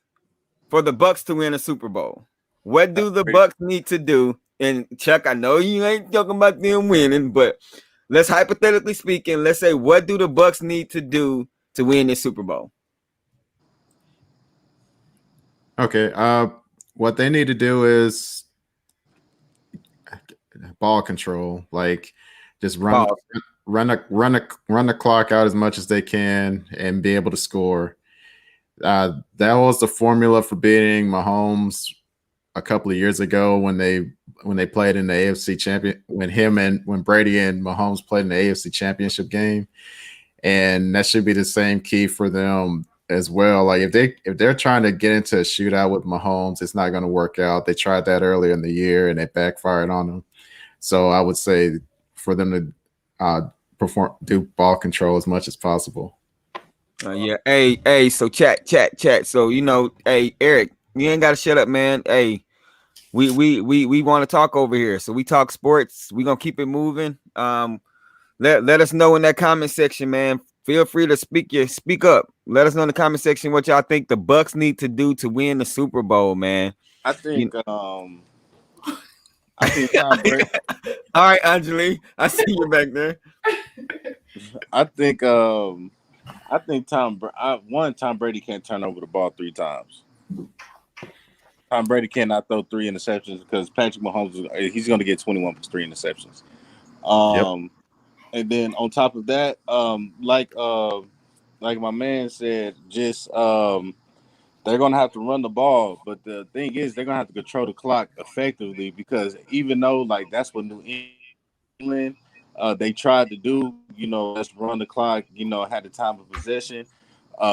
for the Bucks to win a Super Bowl? What do the Bucks need to do? And Chuck, I know you ain't talking about them winning, but let's hypothetically speaking, let's say what do the Bucks need to do to win this Super Bowl? Okay. What they need to do is ball control, like just run the clock out as much as they can and be able to score. That was the formula for beating Mahomes a couple of years ago when they played in the AFC champion when Brady and Mahomes played in the AFC championship game. And that should be the same key for them as well. Like if they're trying to get into a shootout with Mahomes, it's not going to work out. They tried that earlier in the year and it backfired on them. So I would say for them to do ball control as much as possible. Yeah. Hey. So chat. So hey, Eric, you ain't got to shut up, man. Hey, we want to talk over here. So we talk sports. We gonna keep it moving. Let us know in that comment section, man. Feel free to speak up. Let us know in the comment section what y'all think the Bucks need to do to win the Super Bowl, man. I think Tom Brady. All right, Anjali, I see you back there. I think Tom Brady can't turn over the ball 3 times. Tom Brady cannot throw 3 interceptions because Patrick Mahomes he's going to get 21 plus 3 interceptions. Yep. And then on top of that, like my man said, just they're going to have to run the ball. But the thing is, they're going to have to control the clock effectively because even though like that's what New England they tried to do, let's run the clock, had the time of possession.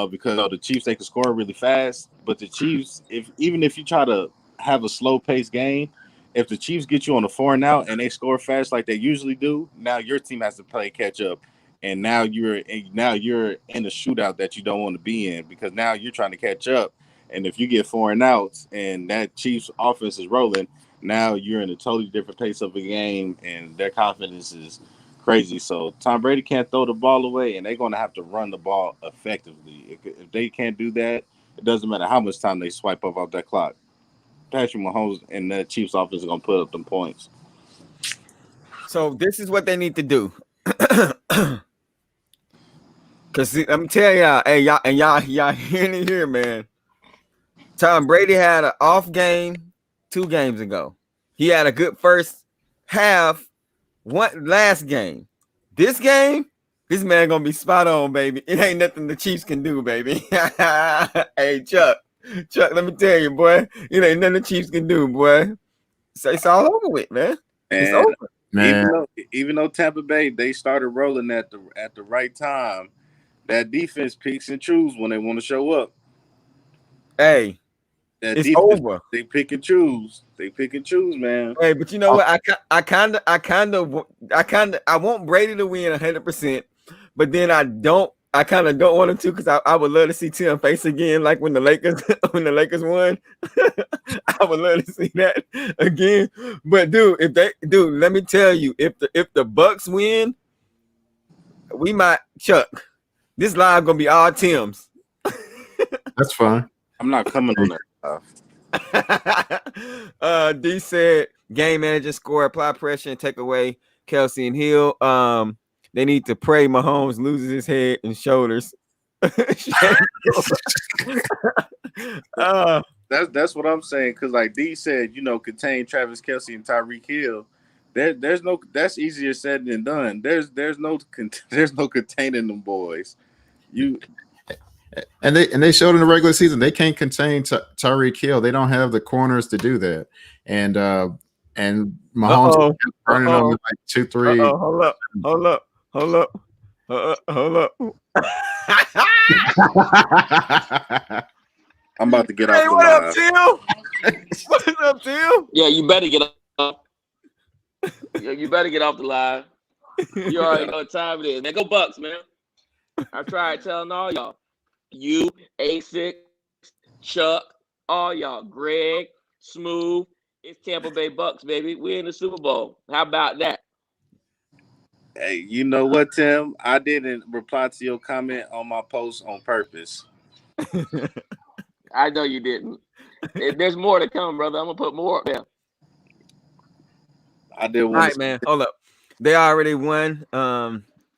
Because the Chiefs they can score really fast, but the Chiefs, even if you try to have a slow paced game, if the Chiefs get you on a 4 and out and they score fast like they usually do, now your team has to play catch up, and now you're in a shootout that you don't want to be in because now you're trying to catch up, and if you get 4 and outs and that Chiefs offense is rolling, now you're in a totally different pace of a game, and their confidence is crazy. So Tom Brady can't throw the ball away, and they're going to have to run the ball effectively. If they can't do that, it doesn't matter how much time they swipe up off that clock. Patrick Mahomes and the Chiefs offense are going to put up them points. So this is what they need to do. Cause I'm telling y'all, hey y'all hearing it here, man. Tom Brady had an off game 2 games ago. He had a good first have one last game. This game, this man gonna be spot on, baby. It ain't nothing the Chiefs can do, baby. Hey, Chuck, let me tell you, boy, it ain't nothing the Chiefs can do, boy. So it's all over with, man. It's And over. Man, even though Tampa Bay they started rolling at the right time, that defense picks and choose when they want to show up. Hey, That it's defense, over. they pick and choose. They pick and choose, man. Hey, but you know what? I want Brady to win 100%, but then I kind of don't want him to because I would love to see Tim face again, like when the Lakers when the Lakers won. I would love to see that again. But let me tell you, if the Bucks win, we might Chuck. This live gonna be all Tim's. that's fine. I'm not coming on that. D said game manager score, apply pressure, and take away Kelsey and Hill. They need to pray Mahomes loses his head and shoulders. That's what I'm saying. Because like D said, contain Travis Kelsey and Tyreek Hill. There's no that's easier said than done. There's no containing them boys. And they showed in the regular season they can't contain Tyreek Hill. They don't have the corners to do that. And Mahomes was burning them with like 2-3. Hold up. I'm about to get off Hey, the what line. up, Tim? What's up, Tim? Yeah, you better get off. Yeah, you better get off the line. You already know what time it is. Man, go Bucks, man. I tried telling all y'all. You, A6, Chuck, all y'all, Greg, Smooth. It's Tampa Bay Bucks, baby. We're in the Super Bowl. How about that? Hey, you know what, Tim? I didn't reply to your comment on my post on purpose. I know you didn't. There's more to come, brother. I'm gonna put more up there. I didn't All want right, man. Hold up. They already won.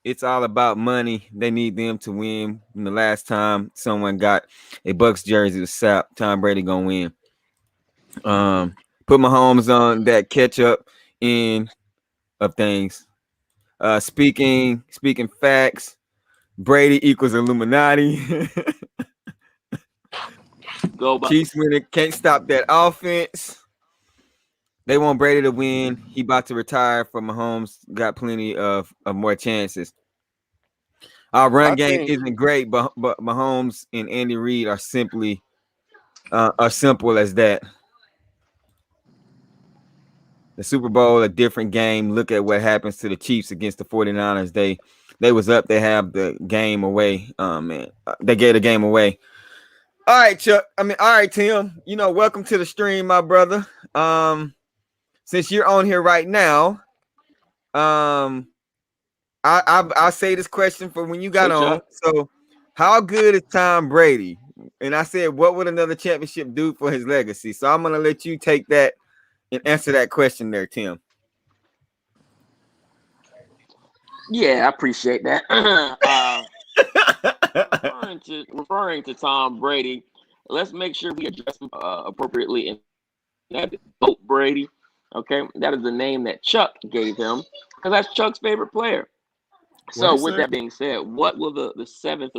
It's all about money. They need them to win. And the last time someone got a Bucks jersey to sap, Tom Brady gonna win. Put Mahomes on that catch up in of things. Speaking facts, Brady equals Illuminati. Go Bucks. Chiefs winning, can't stop that offense. They want Brady to win. He about to retire from Mahomes. Got plenty of more chances. Our run game isn't great, but Mahomes and Andy Reid are simply are simple as that. The Super Bowl, a different game. Look at what happens to the Chiefs against the 49ers. They was up. They have the game away. Man, they gave the game away. All right, Chuck. All right, Tim. Welcome to the stream, my brother. Since you're on here right now, I'll say this question for when you got on. Chuck. So, how good is Tom Brady? And I said, what would another championship do for his legacy? So I'm gonna let you take that and answer that question there, Tim. Yeah, I appreciate that. referring to Tom Brady, let's make sure we address him appropriately. And that is Goat Brady. Okay, that is the name that Chuck gave him because that's Chuck's favorite player. So, with that being said, what will the seventh?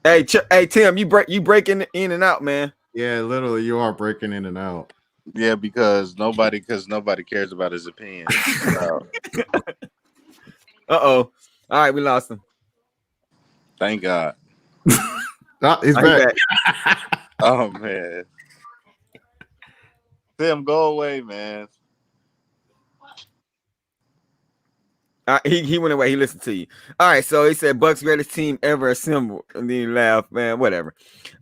Hey, Tim, you breaking in and out, man. Yeah, literally, you are breaking in and out. Yeah, because nobody cares about his opinion. All right, we lost him. Thank God. He's back. Oh man. Tim, go away, man. He went away. He listened to you. All right, so he said Bucks greatest team ever assembled, and then he laughed, man. Whatever.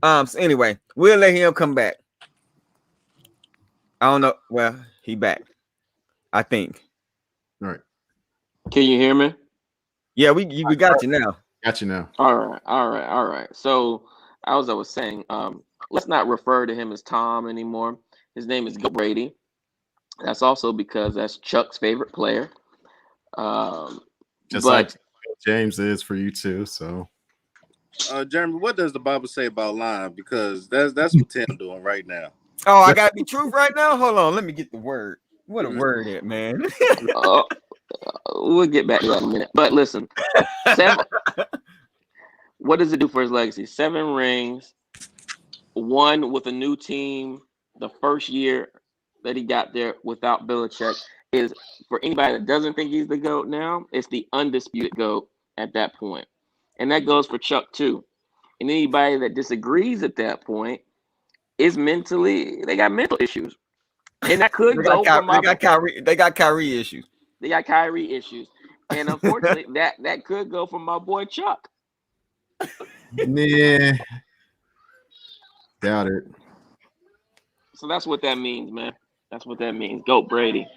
So anyway, we'll let him come back. I don't know. Well, he back. I think. All right. Can you hear me? Yeah, we got you now. Got you now. All right. So as I was saying, let's not refer to him as Tom anymore. His name is Goat Brady. That's also because that's Chuck's favorite player. Just like James is for you too. So, Jeremy, what does the Bible say about lying? Because that's what Tim doing right now. Oh, I gotta be truth right now. Hold on, let me get the word. What a word, it man. We'll get back to that in a minute. But listen, 7. What does it do for his legacy? 7 rings, 1 with a new team. The first year that he got there without Belichick is, for anybody that doesn't think he's the GOAT now, it's the undisputed GOAT at that point. And that goes for Chuck too. And anybody that disagrees at that point is they got mental issues. And that could go for my they got Kyrie issues. They got Kyrie issues. And unfortunately, that could go for my boy Chuck. Yeah. Doubt it. So that's what that means, man. That's what that means. GOAT Brady.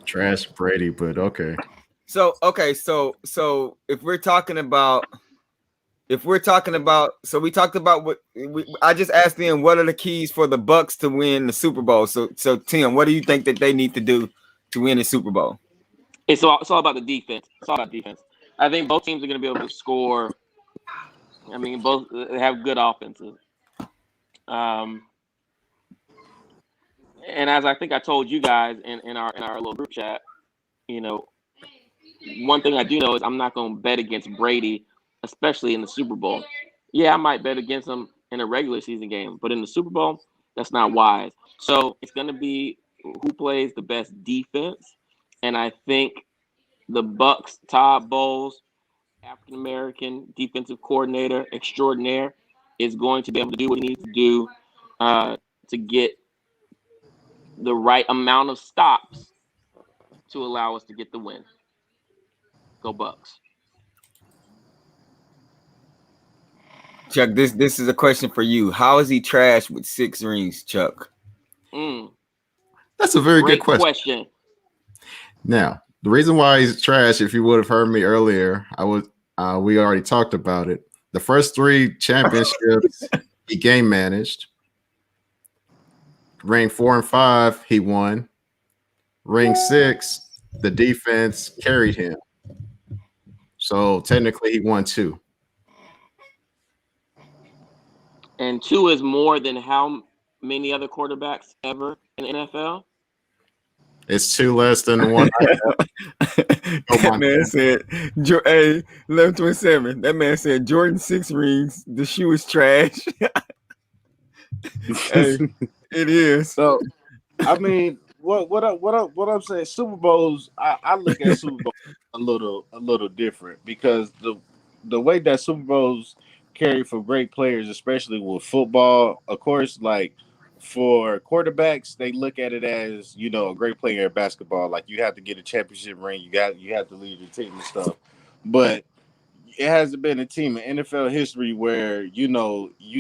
Trash Brady, but okay. So if we're talking about, so we talked about I just asked them what are the keys for the Bucks to win the Super Bowl. So Tim, what do you think that they need to do to win the Super Bowl? It's all about the defense. It's all about defense. I think both teams are going to be able to score. I mean, both have good offenses. And as I think I told you guys in our little group chat, one thing I do know is I'm not going to bet against Brady, especially in the Super Bowl. Yeah, I might bet against him in a regular season game, but in the Super Bowl, that's not wise. So it's going to be who plays the best defense, and I think the Bucks, Todd Bowles, African American defensive coordinator extraordinaire, is going to be able to do what he needs to do to get the right amount of stops to allow us to get the win. Go Bucks. Chuck, this is a question for you. How is he trash with 6 rings, Chuck? That's a very good question. Now, the reason why he's trash, if you would have heard me earlier, we already talked about it. The first 3 championships he game managed. Ring 4 and 5, he won. Ring 6, the defense carried him. So technically, he won 2. And 2 is more than how many other quarterbacks ever in the NFL? It's 2 less than the one. That man said, hey, 1127. That man said Jordan 6 rings. The shoe is trash. Hey, it is. So, I mean, what I'm saying, Super Bowls. I look at Super Bowls a little different because the way that Super Bowls carry for great players, especially with football, of course, like for quarterbacks, they look at it as, a great player in basketball. Like you have to get a championship ring, you have to lead your team and stuff. But it hasn't been a team in NFL history where, you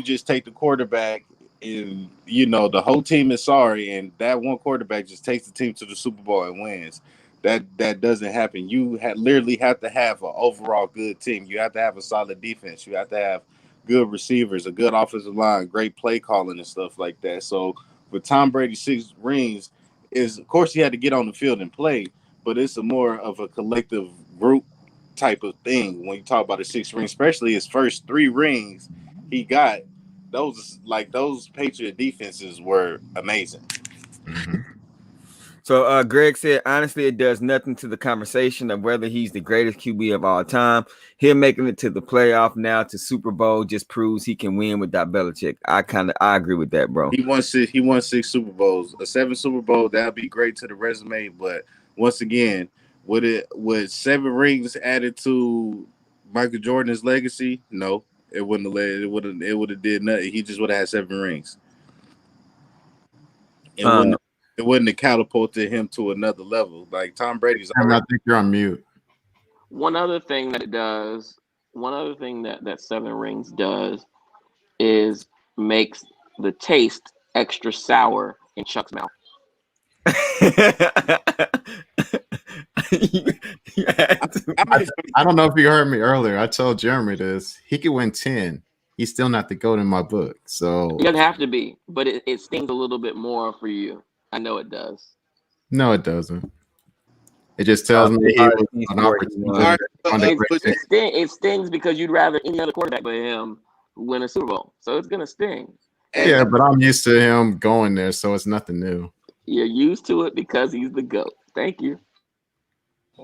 just take the quarterback and, the whole team is sorry and that one quarterback just takes the team to the Super Bowl and wins. That doesn't happen. You literally have to have an overall good team. You have to have a solid defense. You have to have good receivers, a good offensive line, great play calling and stuff like that. So with Tom Brady's 6 rings, of course he had to get on the field and play, but it's more of a collective group type of thing when you talk about the 6 rings, especially his first 3 rings he got. Those Patriot defenses were amazing. Mm-hmm. So Greg said, honestly, it does nothing to the conversation of whether he's the greatest QB of all time. Him making it to the playoff now to Super Bowl just proves he can win without Belichick. I agree with that, bro. He won 6 Super Bowls. A 7th Super Bowl, that'd be great to the resume. But once again, with 7 rings added to Michael Jordan's legacy, no, it wouldn't have led. It would have did nothing. He just would have had 7 rings. It wouldn't have catapulted him to another level. Like Tom Brady's. I think you're on mute. One other thing that it does, that 7 rings does, is makes the taste extra sour in Chuck's mouth. I don't know if you heard me earlier. I told Jeremy this. He could win 10. He's still not the GOAT in my book. So it doesn't have to be, but it stings a little bit more for you. I know it does. No, it doesn't. It just tells me he was an opportunity. It stings because you'd rather any other quarterback but him win a Super Bowl. So it's gonna sting. Yeah, but I'm used to him going there, so it's nothing new. You're used to it because he's the GOAT. Thank you.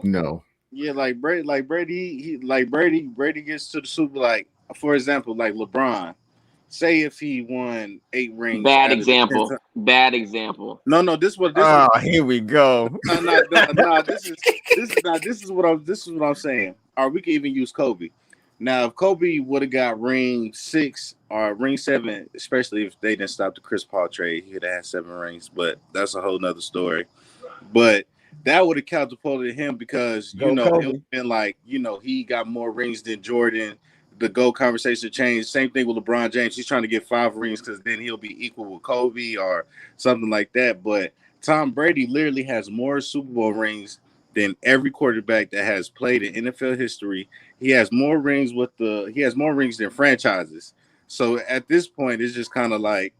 No. Yeah, like Brady, Brady gets to the Super. Like for example, like LeBron. Say if he won 8 rings Bad out of the 10 example. times. Bad example. No, this is Oh, here we go. this is what I'm saying. Or we can even use Kobe. Now, if Kobe would have got ring 6 or ring 7, especially if they didn't stop the Chris Paul trade, he'd have had 7 rings. But that's a whole nother story. But that would have catapulted him because Go it would have Kobe. been like he got more rings than Jordan. The GOAT conversation changed. Same thing with LeBron James. He's trying to get 5 rings because then he'll be equal with Kobe or something like that. But Tom Brady literally has more Super Bowl rings than every quarterback that has played in NFL history. He has more rings than franchises. So at this point, it's just kind of like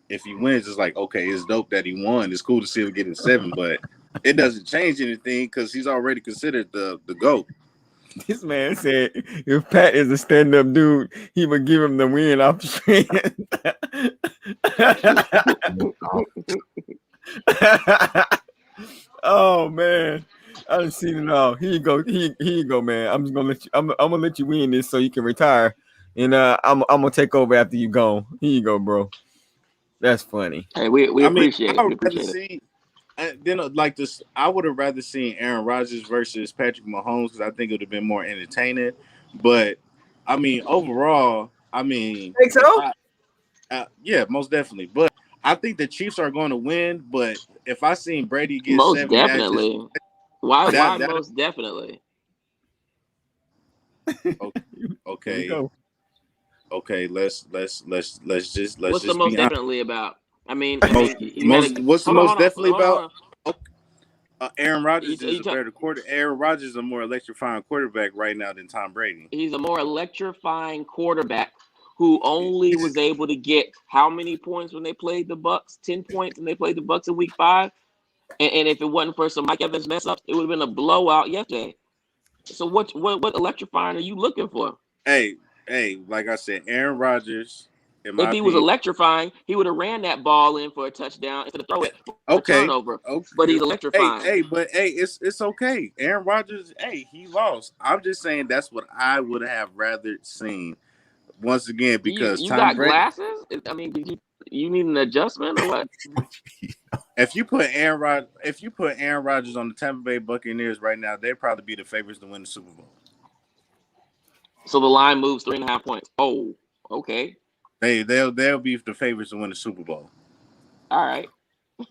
if he wins, it's like okay, it's dope that he won. It's cool to see him getting 7, but it doesn't change anything because he's already considered the GOAT. This man said if Pat is a stand-up dude, he would give him the win off the strength. Oh man. I done seen it all. Here you go. Here you go, man. I'm just gonna let you. I'm gonna let you win this so you can retire, and I'm gonna take over after you go. Here you go, bro. That's funny. Hey, we I mean, appreciate I it. We would rather appreciate it. see then like this. I would have rather seen Aaron Rodgers versus Patrick Mahomes because I think it would have been more entertaining. But I mean, overall, I mean, Think if so? yeah, most definitely. But I think the Chiefs are going to win. But if I seen Brady get Most 7 matches, definitely. Why? that Why? that Most definitely. Here we okay, go. okay. Let's What's the just be most honest. definitely about? I mean, you had Most a what's the hold on, most hold on, definitely hold on, hold about? on. Aaron Rodgers is You a talk, better quarter. Aaron Rodgers is a more electrifying quarterback right now than Tom Brady. he's a more electrifying quarterback who only was able to get how many points when they played the Bucks? 10 points, and they played the Bucks in Week 5. And if it wasn't for some Mike Evans mess ups, it would have been a blowout yesterday. So what electrifying are you looking for? Hey, like I said, Aaron Rodgers, in If my he was opinion, electrifying, he would have ran that ball in for a touchdown instead of throw it for a okay, turnover. But okay, he's electrifying. but hey, it's okay. Aaron Rodgers, hey, he lost. I'm just saying that's what I would have rather seen. Once again, because You Tom got Brady, glasses? I mean, you need an adjustment or what? if you put Aaron Rodgers on the Tampa Bay Buccaneers right now, they'd probably be the favorites to win the Super Bowl. So the line moves 3.5 points. Oh, okay. They'll be the favorites to win the Super Bowl. All right. I'm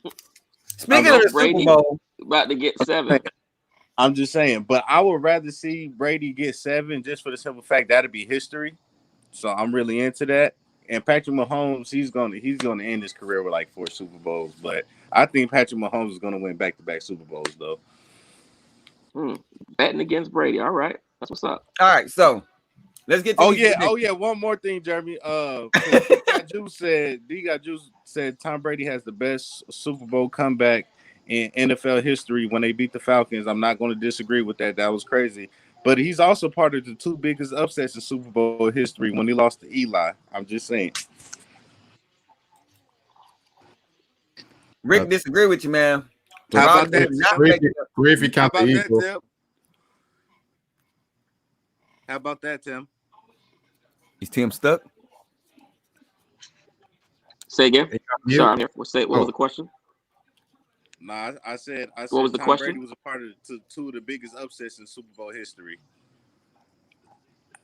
Speaking of So the Super Brady Bowl, about to get saying, 7. I'm just saying, but I would rather see Brady get 7 just for the simple fact that'd be history. So I'm really into that. And Patrick Mahomes, he's gonna end his career with like 4 Super Bowls. But I think Patrick Mahomes is gonna win back-to-back Super Bowls though. Betting against Brady. All right. That's what's up. all right. So let's get to Oh these yeah, predictions. One more thing, Jeremy. D got Juice said Tom Brady has the best Super Bowl comeback in NFL history when they beat the Falcons. I'm not going to disagree with that. That was crazy. But he's also part of the 2 biggest upsets in Super Bowl history when he lost to Eli. I'm just saying. Rick disagree with you, man. How about Rodgers that, did not Tim? make Three if you How count the about that, Eagles. Tim? How about that, Tim? Is Tim stuck? Say again. You? Sorry, I'm here. What was Oh. the question? Nah, I said What was the Tom Brady question? was a part of two of the biggest upsets in Super Bowl history.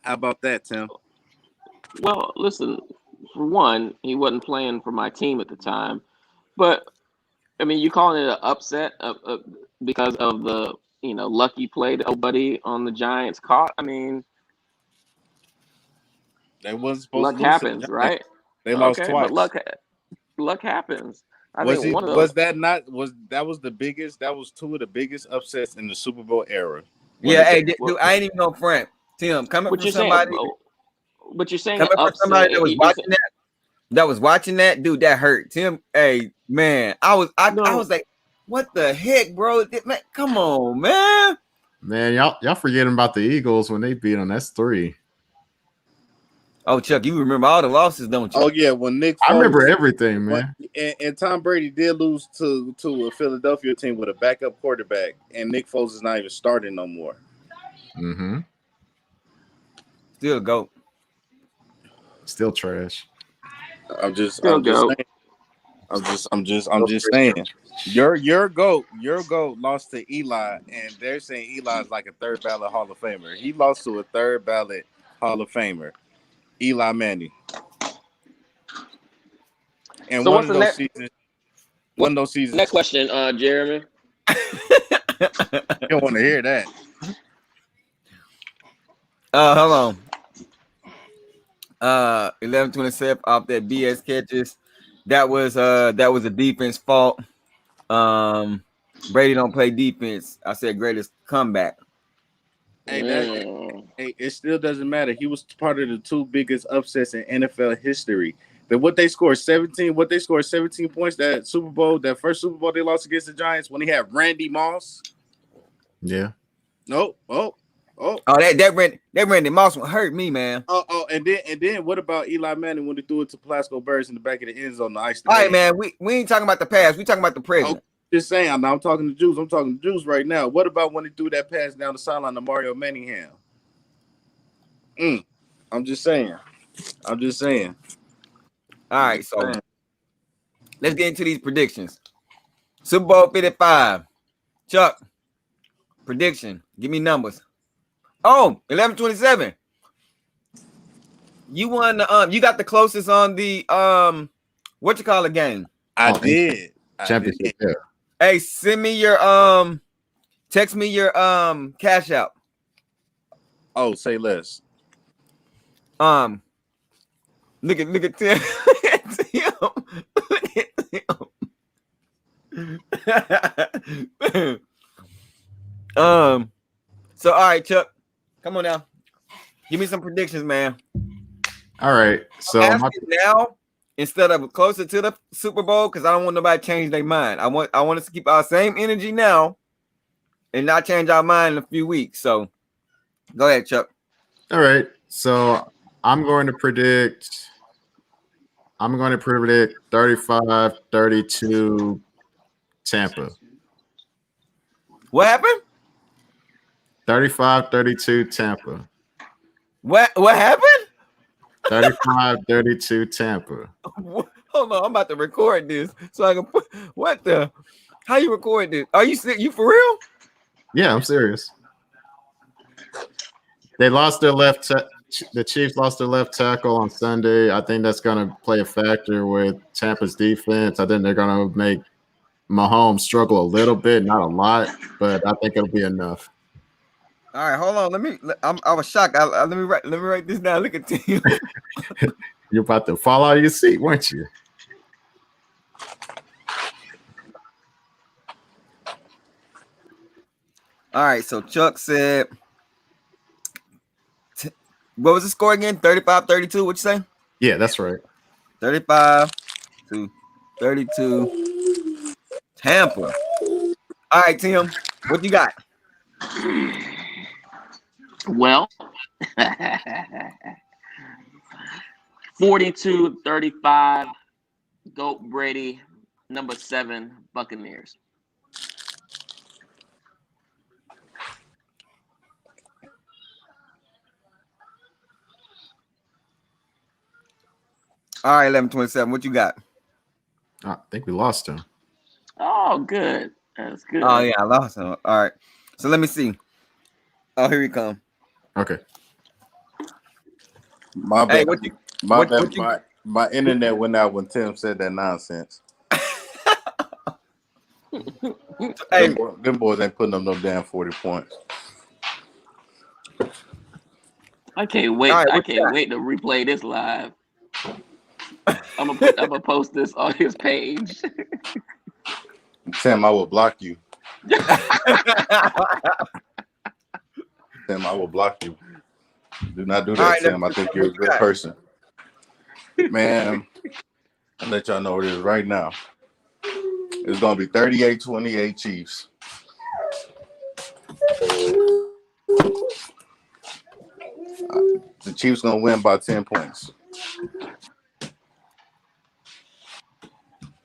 How about that, Tim? Well, listen, for one, he wasn't playing for my team at the time. But I mean, you calling it an upset because of the lucky play that nobody on the Giants caught. I mean, They wasn't supposed to luck lose to the happens, Giants. right? They lost Okay, but twice. luck happens. I Was think he? one of those. Was that not? Was that was the biggest? That was 2 of the biggest upsets in the Super Bowl era. When Yeah, the hey, Giants, dude, What, I ain't even no friend. Tim, what you're saying? But you're saying coming from somebody upset. that was watching that, dude, that hurt. Tim, hey, man, I No, was like, what the heck, bro? Man, come on, man. Man, y'all forgetting about the Eagles when they beat them. That's 3. Oh, Chuck, you remember all the losses, don't you? Oh yeah, when Nick Foles, I remember everything, man. and Tom Brady did lose to a Philadelphia team with a backup quarterback, and Nick Foles is not even starting no more. Mm-hmm. Still go. Still trash. I'm just Still go. saying. I'm just saying. Your goat lost to Eli, and they're saying Eli's like a third ballot Hall of Famer. He lost to a third ballot Hall of Famer, Eli Manning. And So one what's of the those next? seasons, Next question, Jeremy. you don't want to hear that. Hold on. 11-27 off that BS catches. That was a defense fault. Brady don't play defense. I said greatest comeback. Hey, it still doesn't matter. He was part of the two biggest upsets in NFL history. What they scored 17 points that Super Bowl, that first Super Bowl they lost against the Giants when he had Randy Moss. Yeah. No. That Randy Moss one hurt me, man. And then what about Eli Manning when he threw it to Plaxico Burress in the back of the end zone to ice the All game? right, man. We ain't talking about the past. We talking about the present. Just saying. I'm talking to Jews. I'm talking to Jews right now. What about when he threw that pass down the sideline to Mario Manningham? I'm just saying. All right, so let's get into these predictions. Super Bowl 55. Chuck, prediction. Give me numbers. Oh, 11-27. You won the you got the closest on the what you call the game? I did. Championship. Yeah. Hey, send me your text me your cash out. Oh, say less. Look at Tim. Look at Tim. So all right, Chuck, come on now. Give me some predictions, man. All right. So now instead of closer to the Super Bowl, because I don't want nobody to change their mind. I want us to keep our same energy now and not change our mind in a few weeks. So go ahead, Chuck. all right. So I'm going to predict 35-32 Tampa. What happened? 35-32 Tampa. What happened? 35-32 Tampa. Hold on, I'm about to record this so I can put what the how you record this? Are you sick? You for real? Yeah, I'm serious. They lost their the Chiefs lost their left tackle on Sunday. I think that's going to play a factor with Tampa's defense. I think they're going to make Mahomes struggle a little bit, not a lot, but I think it'll be enough. All right, hold on. I was shocked. Let me write this down. Look at you. You're about to fall out of your seat, weren't you? All right, so Chuck said, what was the score again? 35-32, what'd you say? Yeah, that's right. 35-32 Tampa. All right, Tim, what you got? Well, 42-35, GOAT Brady, number 7 Buccaneers. All right, 11-27. What you got? I think we lost him. Oh, good. That's good. Oh yeah, I lost him. All right. So let me see. Oh, here he come. Okay. My Hey, bad. My internet went out when Tim said that nonsense. Hey, them boys ain't putting up no damn 40 points. I can't wait. Right, I can't wait to replay this live. I'm gonna post this on his page. Tim, I will block you. Tim, I will block you. Do not do that, right, Tim. I think you're a good person. Man, I'll let y'all know what it is right now. It's going to be 38-28 Chiefs. The Chiefs gonna win by 10 points.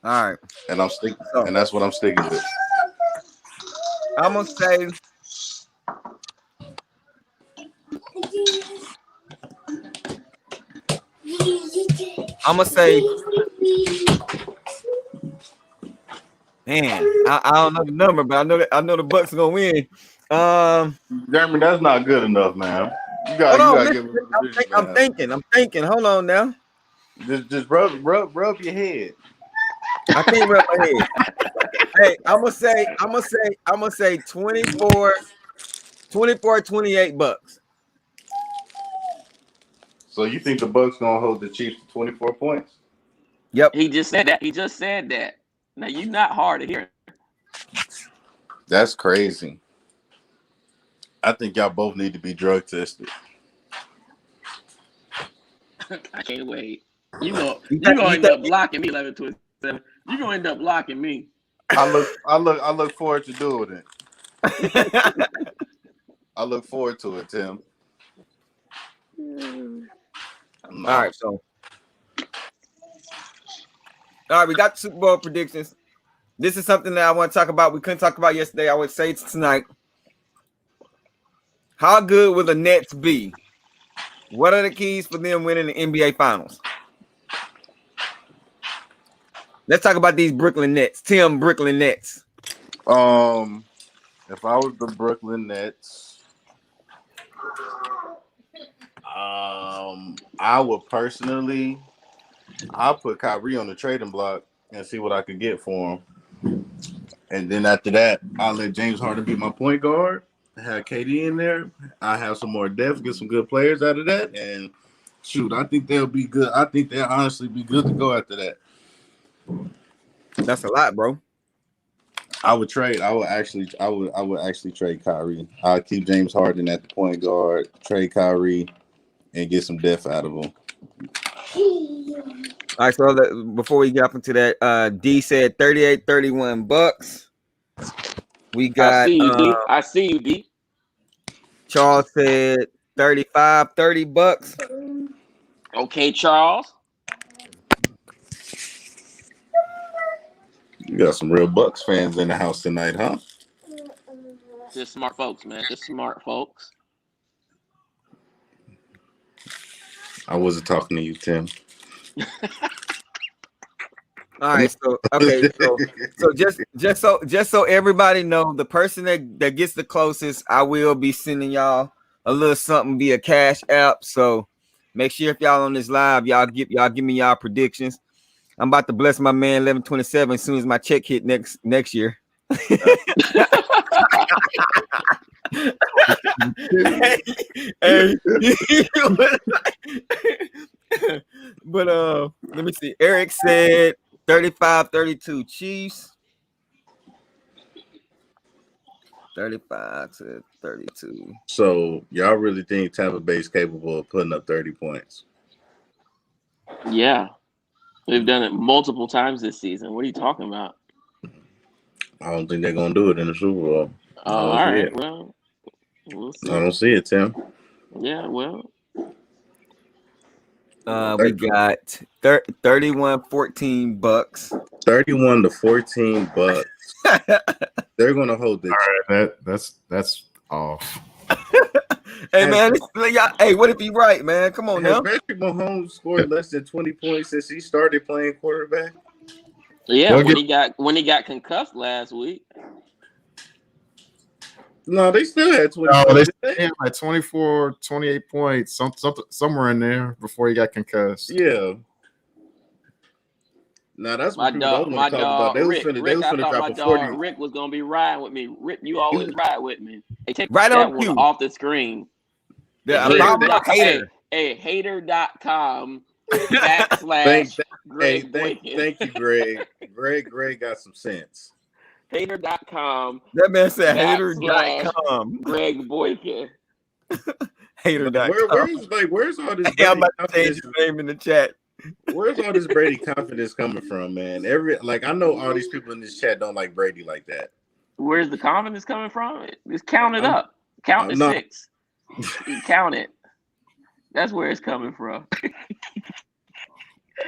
All right. And and that's what I'm sticking with. I'm gonna say man, I don't know the number, but I know the Bucks are gonna win. Jeremy, that's not good enough, man. You Hold gotta on, give listen, him a position, I'm man. thinking. Hold on now. Just rub your head. I can't rub my head. Hey, I'm gonna say 24, 28 Bucks. So you think the Bucks gonna hold the Chiefs to 24 points? Yep. He just said that. He just said that. Now you're not hard to hear. That's crazy. I think y'all both need to be drug tested. I can't wait. You gonna You end up blocking me 11-27. You gonna end up blocking me. I look forward to doing it. I look forward to it, Tim. No. All right, we got the Super Bowl predictions. This is something that I want to talk about. We couldn't talk about yesterday. I would say tonight. How good will the Nets be? What are the keys for them winning the NBA Finals? Let's talk about these Brooklyn Nets. Tim, Brooklyn Nets. If I was the Brooklyn Nets, I would personally, I'll put Kyrie on the trading block and see what I could get for him. And then after that, I'll let James Harden be my point guard. Have KD in there. I have some more depth, get some good players out of that, and shoot, I think they'll be good. I think they'll honestly be good to go after that. That's a lot, bro. I would actually trade Kyrie. I'll keep James Harden at the point guard, trade Kyrie, and get some depth out of him. All right, so before we get up into that, D said 38-31 Bucks. We got I see you, D. Charles said 35-30 Bucks. Okay, Charles. You got some real Bucks fans in the house tonight, huh? Just smart folks, man. Just smart folks. I wasn't talking to you, Tim. All right, so okay, so just so everybody know, the person that gets the closest, I will be sending y'all a little something via Cash App. So make sure if y'all on this live, y'all give me y'all predictions. I'm about to bless my man 11-27 as soon as my check hit next year. hey, but let me see. Eric said 35-32 Chiefs. 35-32. So y'all really think Tampa Bay is capable of putting up 30 points? Yeah. They've done it multiple times this season. What are you talking about? I don't think they're gonna do it in the Super Bowl. All right. Well, we'll see. I don't see it, Tim. Yeah, well. We got 31-14 Bucks. 31-14 Bucks. They're gonna hold this. All right, that's off. Hey man, hey, what if he right, man? Come on now. Patrick Mahomes scored less than 20 points since he started playing quarterback? Yeah, when he got concussed last week. No, they still had 20 No, points. they had like 24, 28 points, somewhere in there before he got concussed. Yeah. Now that's what my dog Rick. They was finna drop a 40. Rick was gonna be riding with me. Rick, you always ride with me. Hey, take right that on one cue. off the screen. Hater. Hey, hater.com /Greg. Thank you, Greg. Greg got some sense. Hater.com. That man said hater.com. Greg Boykin. Hater.com. Where's all this? Hey, I'm about to change his name in the chat. Where's all this Brady confidence coming from, man? I know all these people in this chat don't like Brady like that. Where's the confidence coming from? Just count it up. Count to 6. You count it. That's where it's coming from.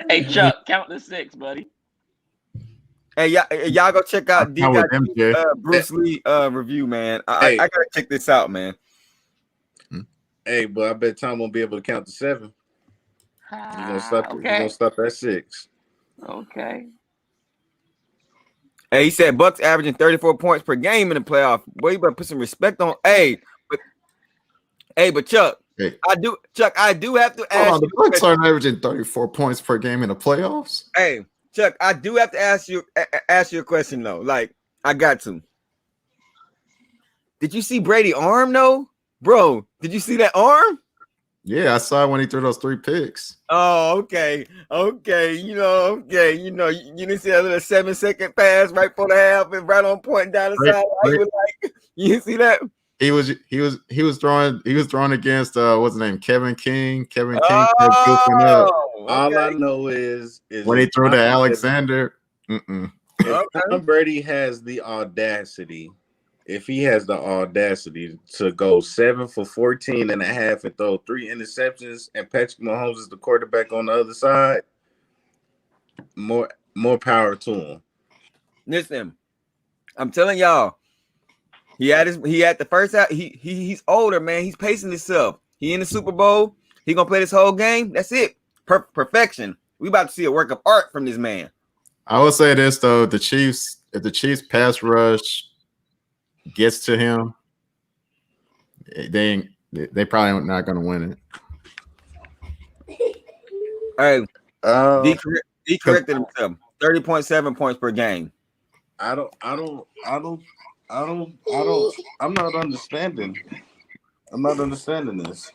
Hey, Chuck, count to 6, buddy. Hey, y'all go check out I'm with MJ. Bruce Lee review, man. Hey. I gotta check this out, man. Hey, but I bet Tom won't be able to count to 7. You're gonna stop. Okay. You're gonna stop at 6. Okay. Hey, he said Bucks averaging 34 points per game in the playoff. Boy, you better put some respect on. But Chuck, Hey. I do have to ask The you. Bucks aren't averaging 34 points per game in the playoffs. Hey, Chuck, I do have to ask you a question though. Like, I got to. Did you see Brady arm though, bro? Did you see that arm? Yeah, I saw it when he threw those 3 picks. Oh, okay. You didn't see that little 7-second pass right before the half and right on point down the side. Like, you see that? He was throwing against what's his name? Kevin King. Kevin King All I know is when he threw to Alexander. If Tom Brady has the audacity, if he has the audacity to go 7 for 14 and a half and throw 3 interceptions, and Patrick Mahomes is the quarterback on the other side, more power to him. Listen, I'm telling y'all, he had the first out. He's older, man. He's pacing himself. He in the Super Bowl. He gonna play this whole game. That's it. Perfection. We about to see a work of art from this man. I will say this though: if the Chiefs pass rush gets to him, they probably not going to win it. Hey, he corrected himself. 30.7 points per game. I'm not understanding. I'm not understanding this.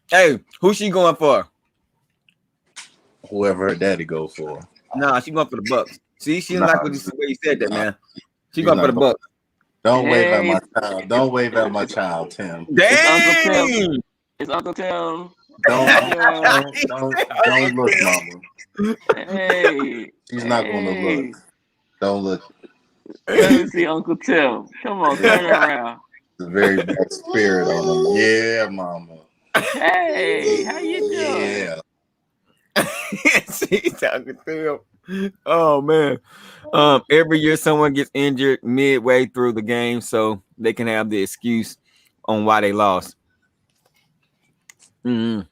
Hey, who's she going for? Whoever her daddy go for. Nah, she going for the Bucks. See, she didn't like what you said that, man. She going for the Bucks. Don't wave at my child. Don't wave at my child, Tim. Dang! It's Uncle Tim. Don't look, mama. Hey, she's not gonna look. Don't look. Let me see Uncle Tim. Come on, turn around. It's a very bad spirit on him. Yeah, mama. Hey, how you doing? Yeah. She's talking to him. Oh man. Every year someone gets injured midway through the game, so they can have the excuse on why they lost. The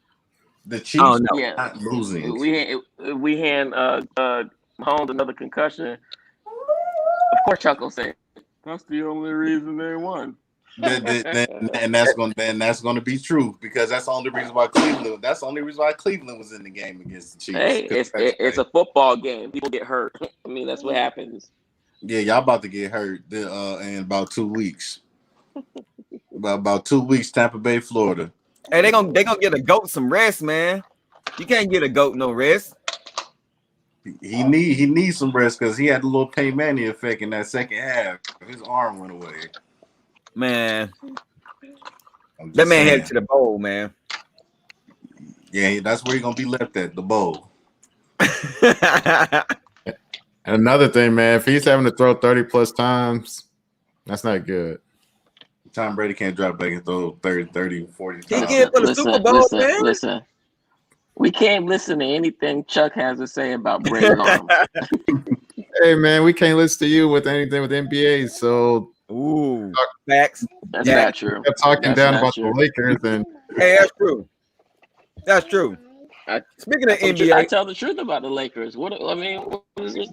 Chiefs are not losing. We hand Mahomes another concussion. Of course, Chuck will say that's the only reason they won. and that's going to be true because that's the only reason why Cleveland. That's the only reason why Cleveland was in the game against the Chiefs. Hey, it's a football game. People get hurt. I mean, that's what happens. Yeah, y'all about to get hurt in about 2 weeks. About 2 weeks, Tampa Bay, Florida. Hey, they gonna get a goat some rest, man. You can't get a goat no rest. He needs some rest because he had a little Peyton Manning effect in that second half. His arm went away. Man, that man headed to the bowl, man. Yeah, that's where he's gonna be left at, the bowl. And another thing, man, if he's having to throw 30 plus times, that's not good. Tom Brady can't drop back and throw 30, 40 times. He did for the Super Bowl, man. Listen. We can't listen to anything Chuck has to say about Brady's arm. Hey, man, we can't listen to you with anything with NBA. So, facts. That's not true. Talking down about the Lakers, and hey, that's true. That's true. Speaking of NBA, I tell the truth about the Lakers. What is the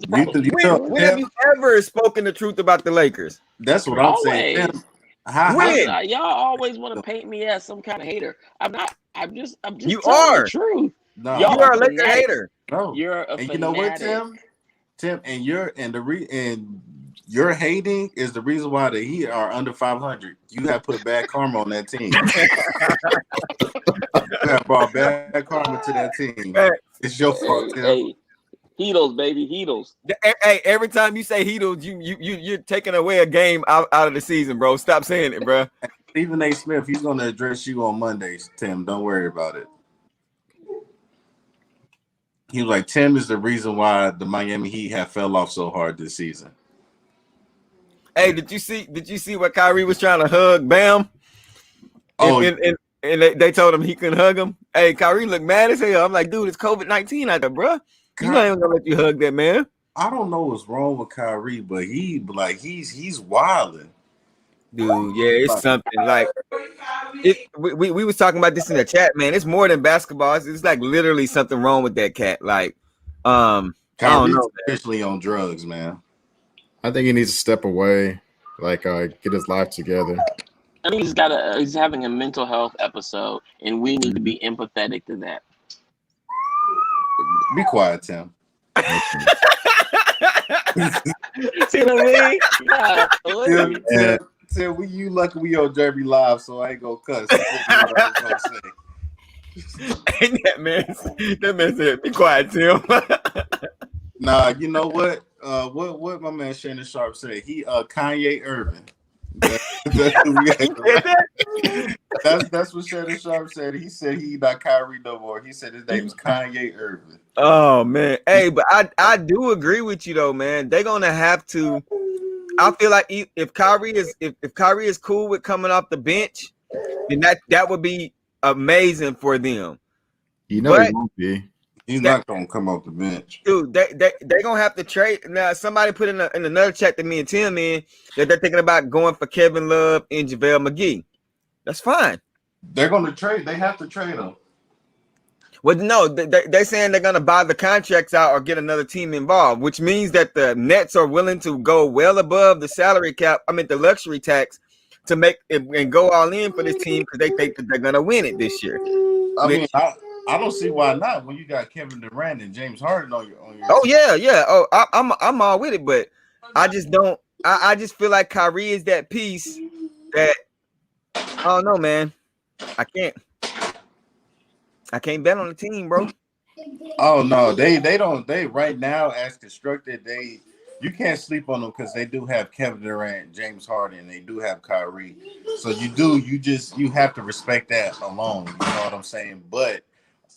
problem? When have you ever spoken the truth about the Lakers? That's what I'm saying. Y'all always want to paint me as some kind of hater. I'm not. I'm just you telling are the truth. No, you are a Laker hater. No, you're a and fanatic. You know what, Tim, and your hating is the reason why the Heat are under 500. You have put bad karma on that team. You have brought bad karma to that team. It's your fault, Tim. Hey, Heatles, baby, Heatles. Hey, every time you say Heatles, you're taking away a game out of the season, bro. Stop saying it, bro. Stephen A. Smith, he's going to address you on Mondays, Tim. Don't worry about it. He was like, Tim is the reason why the Miami Heat have fell off so hard this season. Hey, did you see what Kyrie was trying to hug Bam? and they told him he couldn't hug him. Hey, Kyrie looked mad as hell. I'm like, dude, it's COVID-19 out there, bro. You not even gonna let you hug that man. I don't know what's wrong with Kyrie, but he's wilding. Dude, yeah, it's something like we was talking about this in the chat, man. It's more than basketball. It's like literally something wrong with that cat. Like, I don't Kyrie's know, officially on drugs, man. I think he needs to step away, like get his life together. I mean, he's having a mental health episode, and we need to be empathetic to that. Be quiet, Tim. See what I mean? Yeah. Tim, you lucky we on Derby Live, so I ain't gonna cuss. That's what I was gonna say. And that man said, "Be quiet, Tim." Nah, you know what? What my man Shannon Sharp said? He Kanye Irving. That's what Shannon Sharp said. He said he not Kyrie no more. He said his name is Kanye Irving. Oh man, hey, but I do agree with you though, man. They're gonna have to. I feel like if Kyrie is cool with coming off the bench, then that would be amazing for them. He won't be. He's not gonna come off the bench, dude. They're gonna have to trade now. Somebody put in another chat that me and Tim in that they're thinking about going for Kevin Love and JaVale McGee. That's fine. They're gonna trade. They have to trade him. Well, no, they're saying they're going to buy the contracts out or get another team involved, which means that the Nets are willing to go well above the salary cap, the luxury tax, to make it and go all in for this team because they think that they're going to win it this year. I don't see why not when you got Kevin Durant and James Harden on your Oh, yeah. Oh, I'm all with it, but I just don't. I just feel like Kyrie is that piece that I don't know, man. I can't bet on the team, bro. Oh no, they don't. They right now as constructed, you can't sleep on them because they do have Kevin Durant, James Harden, they do have Kyrie. So you have to respect that alone. You know what I'm saying? But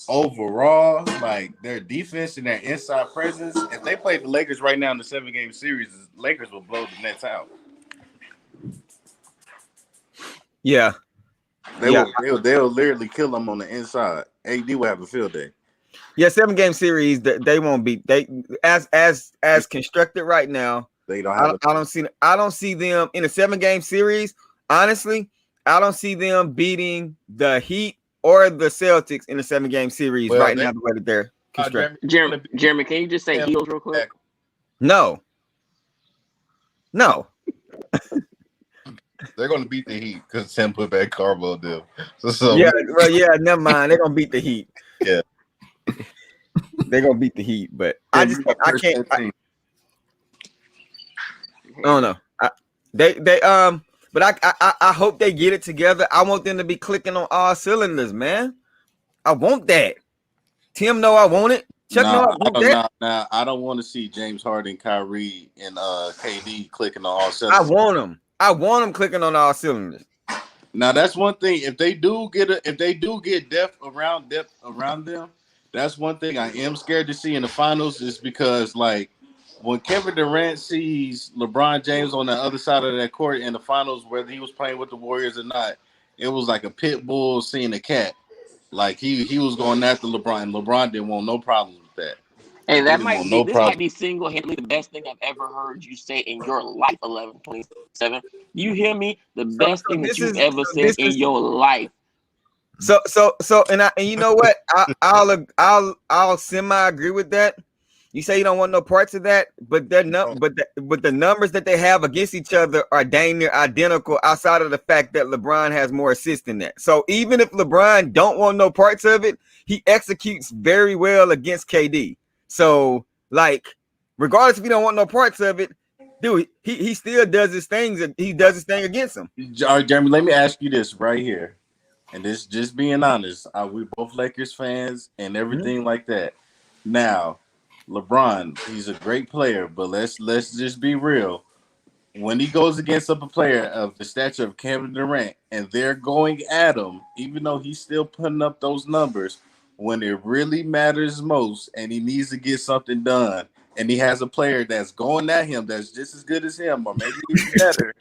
overall, like their defense and their inside presence, if they played the Lakers right now in the 7-game series, the Lakers will blow the Nets out. Yeah. They'll literally kill them on the inside. AD will have a field day. Yeah, 7-game series. They won't beat. They as constructed right now. They don't have. I don't see them in a 7-game series. Honestly, I don't see them beating the Heat or the Celtics in a 7-game series right now. The way that they're constructed. Jeremy, can you just say heels real quick? No. They're going to beat the Heat because Tim put back Carbo on them. Never mind. They're going to beat the Heat. Yeah. They're going to beat the Heat, but I can't. I don't know. But I hope they get it together. I want them to be clicking on all cylinders, man. I want that. Tim know I want it. Chuck know I want that. Nah, I don't want to see James Harden, Kyrie, and KD clicking on all cylinders. I want them clicking on all cylinders. Now that's one thing. If they do get depth around them, that's one thing I am scared to see in the finals is because like when Kevin Durant sees LeBron James on the other side of that court in the finals, whether he was playing with the Warriors or not, it was like a pit bull seeing a cat. Like he was going after LeBron, and LeBron didn't want no problems with that. Hey, might be single-handedly the best thing I've ever heard you say in your life, 1127. You hear me? The best thing that you've ever said in your life. So, and you know what? I'll semi agree with that. You say you don't want no parts of that, but but the numbers that they have against each other are dang near identical. Outside of the fact that LeBron has more assists than that, so even if LeBron don't want no parts of it, he executes very well against KD. So, like, regardless if he don't want no parts of it, dude, he still does his things and he does his thing against him. All right, Jeremy, let me ask you this right here. And this just being honest, we both Lakers fans and everything like that. Now, LeBron, he's a great player, but let's just be real. When he goes against a player of the stature of Kevin Durant and they're going at him, even though he's still putting up those numbers, when it really matters most and he needs to get something done and he has a player that's going at him that's just as good as him or maybe even better,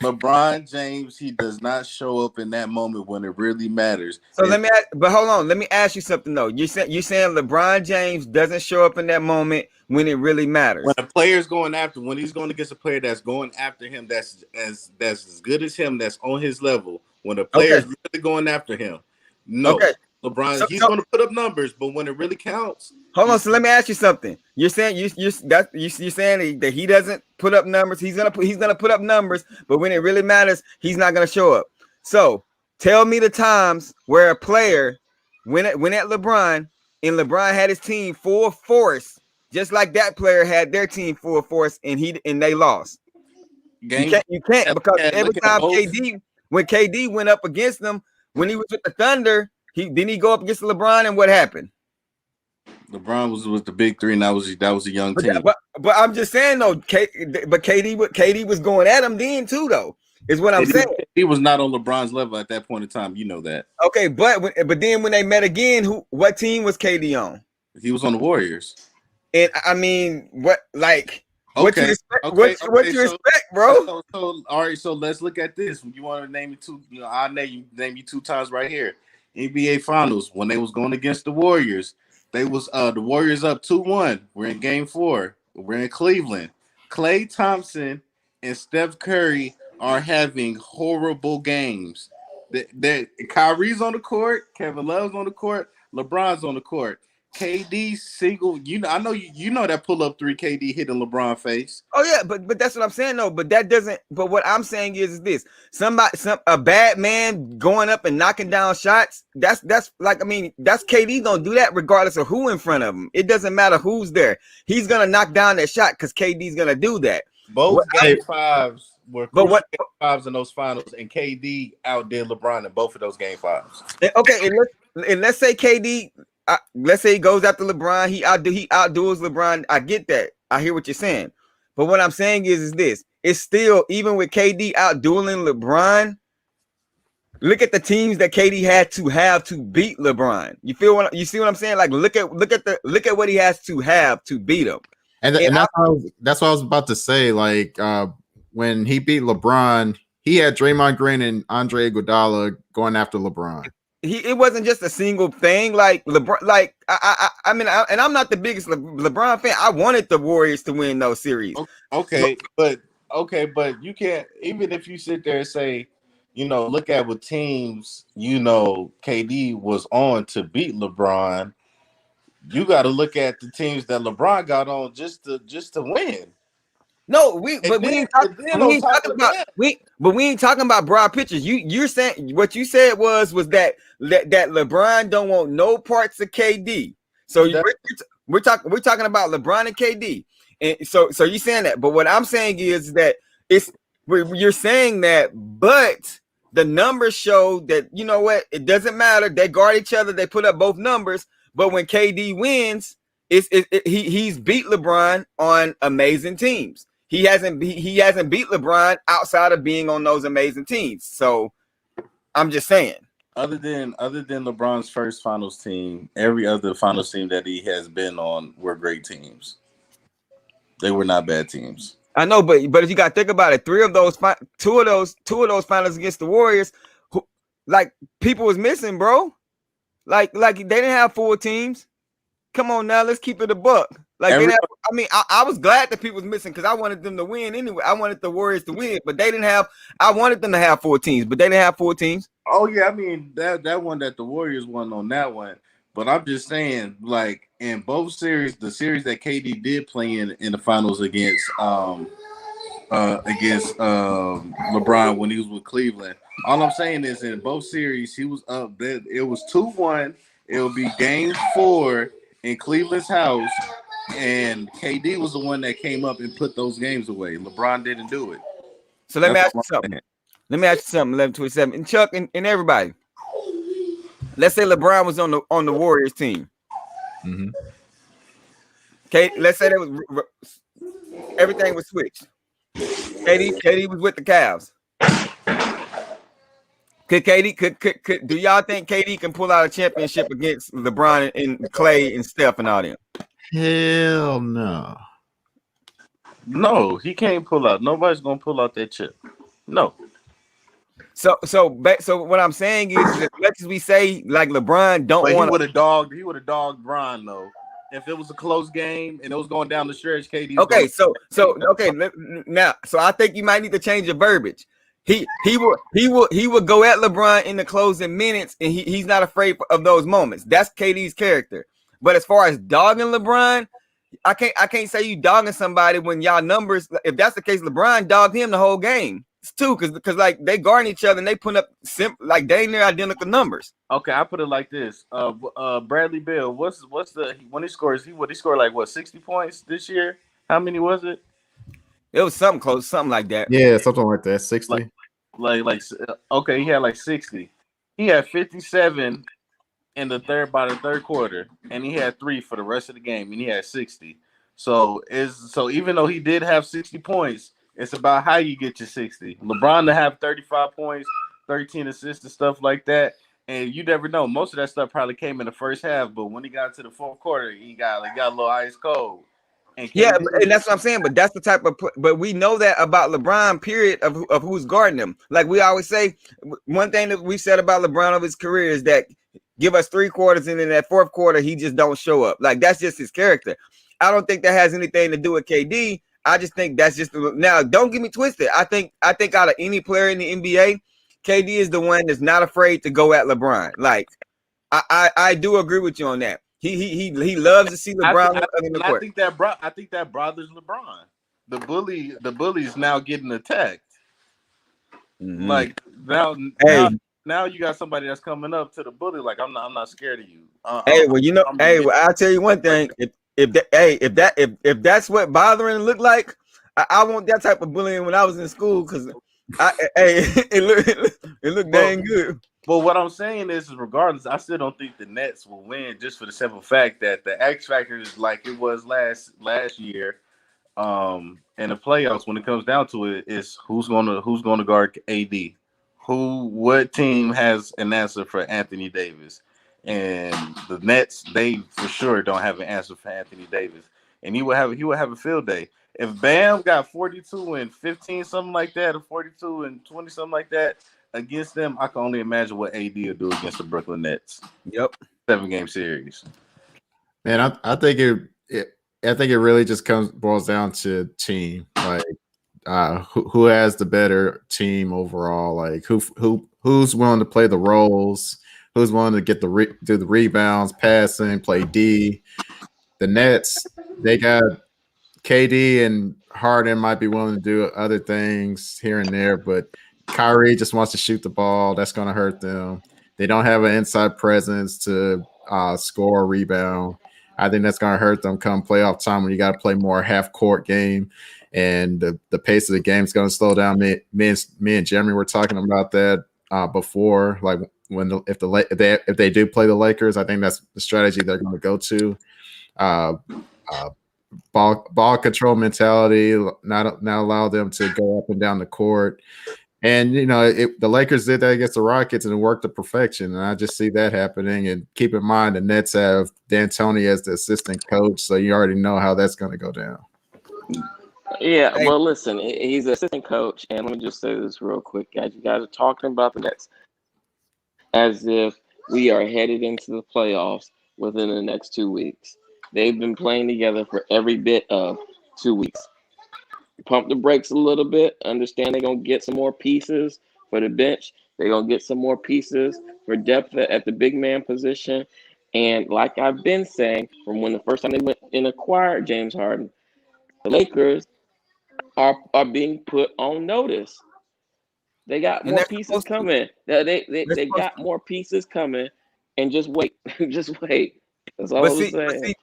LeBron James, he does not show up in that moment when it really matters. So but hold on. Let me ask you something though. You're saying LeBron James doesn't show up in that moment when it really matters. When a player's going after, when he's going against a player that's going after him, that's as good as him, that's on his level. When a player's really going after him, no, LeBron, he's going to put up numbers, but when it really counts, hold on. So let me ask you something. You're saying you're saying that he doesn't put up numbers. He's gonna put up numbers, but when it really matters, he's not gonna show up. So tell me the times where a player went at LeBron and LeBron had his team full force, just like that player had their team full force, and they lost. You can't because every time when KD went up against them when he was with the Thunder, he go up against LeBron, and what happened? LeBron was the big three, and that was a young team. But I'm just saying though, KD was going at him then too though. Is what I'm saying. He was not on LeBron's level at that point in time. You know that. Okay, but then when they met again, what team was KD on? He was on the Warriors. And I mean, what you expect, bro? So all right, so let's look at this. You want to name me two? I'll name you 2 times right here. NBA Finals when they was going against the Warriors. They was the Warriors up 2-1. We're in Game 4. We're in Cleveland. Klay Thompson and Steph Curry are having horrible games. Kyrie's on the court, Kevin Love's on the court, LeBron's on the court. KD single, I know you know that pull up 3 KD hitting LeBron face. Oh yeah, but that's what I'm saying though. But that doesn't. But what I'm saying is this: a bad man going up and knocking down shots. That's KD gonna do that regardless of who in front of him. It doesn't matter who's there. He's gonna knock down that shot because KD's gonna do that. Both game fives were game fives in those finals, and KD outdid LeBron in both of those game fives. Okay, and let's say KD. Let's say he goes after LeBron, he outdoes LeBron. I get that. I hear what you're saying. But what I'm saying is this. It's still, even with KD outdueling LeBron, look at the teams that KD had to have to beat LeBron. You see what I'm saying? Like look at what he has to have to beat him. And that's what I was about to say. Like when he beat LeBron, he had Draymond Green and Andre Iguodala going after LeBron. It wasn't just a single thing. Like LeBron, like I mean, and I'm not the biggest LeBron fan. I wanted the Warriors to win those series. Okay, but you can't, even if you sit there and say, look at what teams KD was on to beat LeBron. You got to look at the teams that LeBron got on just to win. No, we ain't talking about broad pictures. You're saying what you said was that LeBron don't want no parts of KD. So we're talking about LeBron and KD, and so you're saying that. But what I'm saying is that you're saying that, but the numbers show that it doesn't matter. They guard each other. They put up both numbers. But when KD wins, he's beat LeBron on amazing teams. He hasn't beat LeBron outside of being on those amazing teams. So I'm just saying. Other than LeBron's first finals team, every other finals team that he has been on were great teams. They were not bad teams. I know, but if you got to think about it, two of those finals against the Warriors, people was missing, bro. Like they didn't have 4 teams. Come on now, let's keep it a buck. I was glad that people was missing because I wanted them to win anyway. I wanted the Warriors to win, but they didn't have. I wanted them to have 4 teams, but they didn't have 4 teams. Oh yeah, I mean that one that the Warriors won on that one. But I'm just saying, like in both series, the series that KD did play in the finals against LeBron when he was with Cleveland. All I'm saying is in both series he was up. It was 2-1. It will be Game 4 in Cleveland's house, and KD was the one that came up and put those games away. LeBron didn't do it. So let me ask you something. 11:27, and Chuck and everybody. Let's say LeBron was on the Warriors team. Mm-hmm. Okay, let's say everything was switched. KD was with the Cavs. Could do y'all think KD can pull out a championship against LeBron and Klay and Steph and all them? Hell no. No, he can't pull out. Nobody's gonna pull out that chip. No. So what I'm saying is as much as we say like LeBron don't But he want to. would have dogged Bron though. If it was a close game and it was going down the stretch, KD's Okay, going. now, so I think you might need to change your verbiage. He would go at LeBron in the closing minutes, and he's not afraid of those moments. That's KD's character. But as far as dogging LeBron, I can't say you dogging somebody when y'all numbers. If that's the case, LeBron dogged him the whole game. It's two because like they guarding each other and they put up like they near identical numbers. Okay, I put it like this. Bradley Beal, what's the when he scores? He scored like what 60 points this year? How many was it? It was something close, something like that. Yeah, something like that. 60. Okay, he had like 60. He had 57 in the by the third quarter, and he had 3 for the rest of the game, and he had 60. So even though he did have 60 points, it's about how you get your 60. LeBron to have 35 points, 13 assists, and stuff like that. And you never know. Most of that stuff probably came in the first half, but when he got to the fourth quarter, he got a little ice cold. And and that's what I'm saying. But that's the type of. But we know that about LeBron. Period of who's guarding him. Like we always say, one thing that we said about LeBron of his career is that give us 3 quarters, and in that fourth quarter he just don't show up. Like that's just his character. I don't think that has anything to do with KD. I just think that's just now. Don't get me twisted. I think out of any player in the NBA, KD is the one that's not afraid to go at LeBron. Like I do agree with you on that. He loves to see LeBron in the court. I think that bothers LeBron. The bully is now getting attacked. Mm-hmm. Like now you got somebody that's coming up to the bully. Like I'm not scared of you. I'll tell you one thing. If that's what bothering look like, I want that type of bullying when I was in school because it looked dang good. But what I'm saying is regardless, I still don't think the Nets will win just for the simple fact that the X factor is like it was last year. In the playoffs, when it comes down to it, is who's gonna guard AD? What team has an answer for Anthony Davis? And the Nets, they for sure don't have an answer for Anthony Davis. And he would have a field day. If Bam got 42 and 15, something like that, or 42 and 20, something like that, against them, I can only imagine what AD will do against the Brooklyn Nets. Yep, 7-game series. Man, I think it really just boils down to team. Like who has the better team overall? Like who's willing to play the roles? Who's willing to get do the rebounds, passing, play D? The Nets, they got KD and Harden might be willing to do other things here and there, but Kyrie just wants to shoot the ball. That's going to hurt them. They don't have an inside presence to score or rebound. I think that's going to hurt them come playoff time when you got to play more half-court game, and the pace of the game is going to slow down. Me and Jeremy were talking about that before. Like if they do play the Lakers, I think that's the strategy they're going to go to. Ball control mentality, not allow them to go up and down the court. And, the Lakers did that against the Rockets and it worked to perfection. And I just see that happening. And keep in mind, the Nets have D'Antoni as the assistant coach. So you already know how that's going to go down. Yeah, well, listen, he's an assistant coach. And let me just say this real quick, guys. You guys are talking about the Nets as if we are headed into the playoffs within the next 2 weeks. They've been playing together for every bit of 2 weeks. Pump the brakes a little bit. Understand they're going to get some more pieces for the bench. They're going to get some more pieces for depth at the big man position. And like I've been saying from when the first time they went and acquired James Harden, the Lakers are being put on notice. They got more pieces coming. They got more pieces coming. And just wait. Just wait. That's all I'm saying.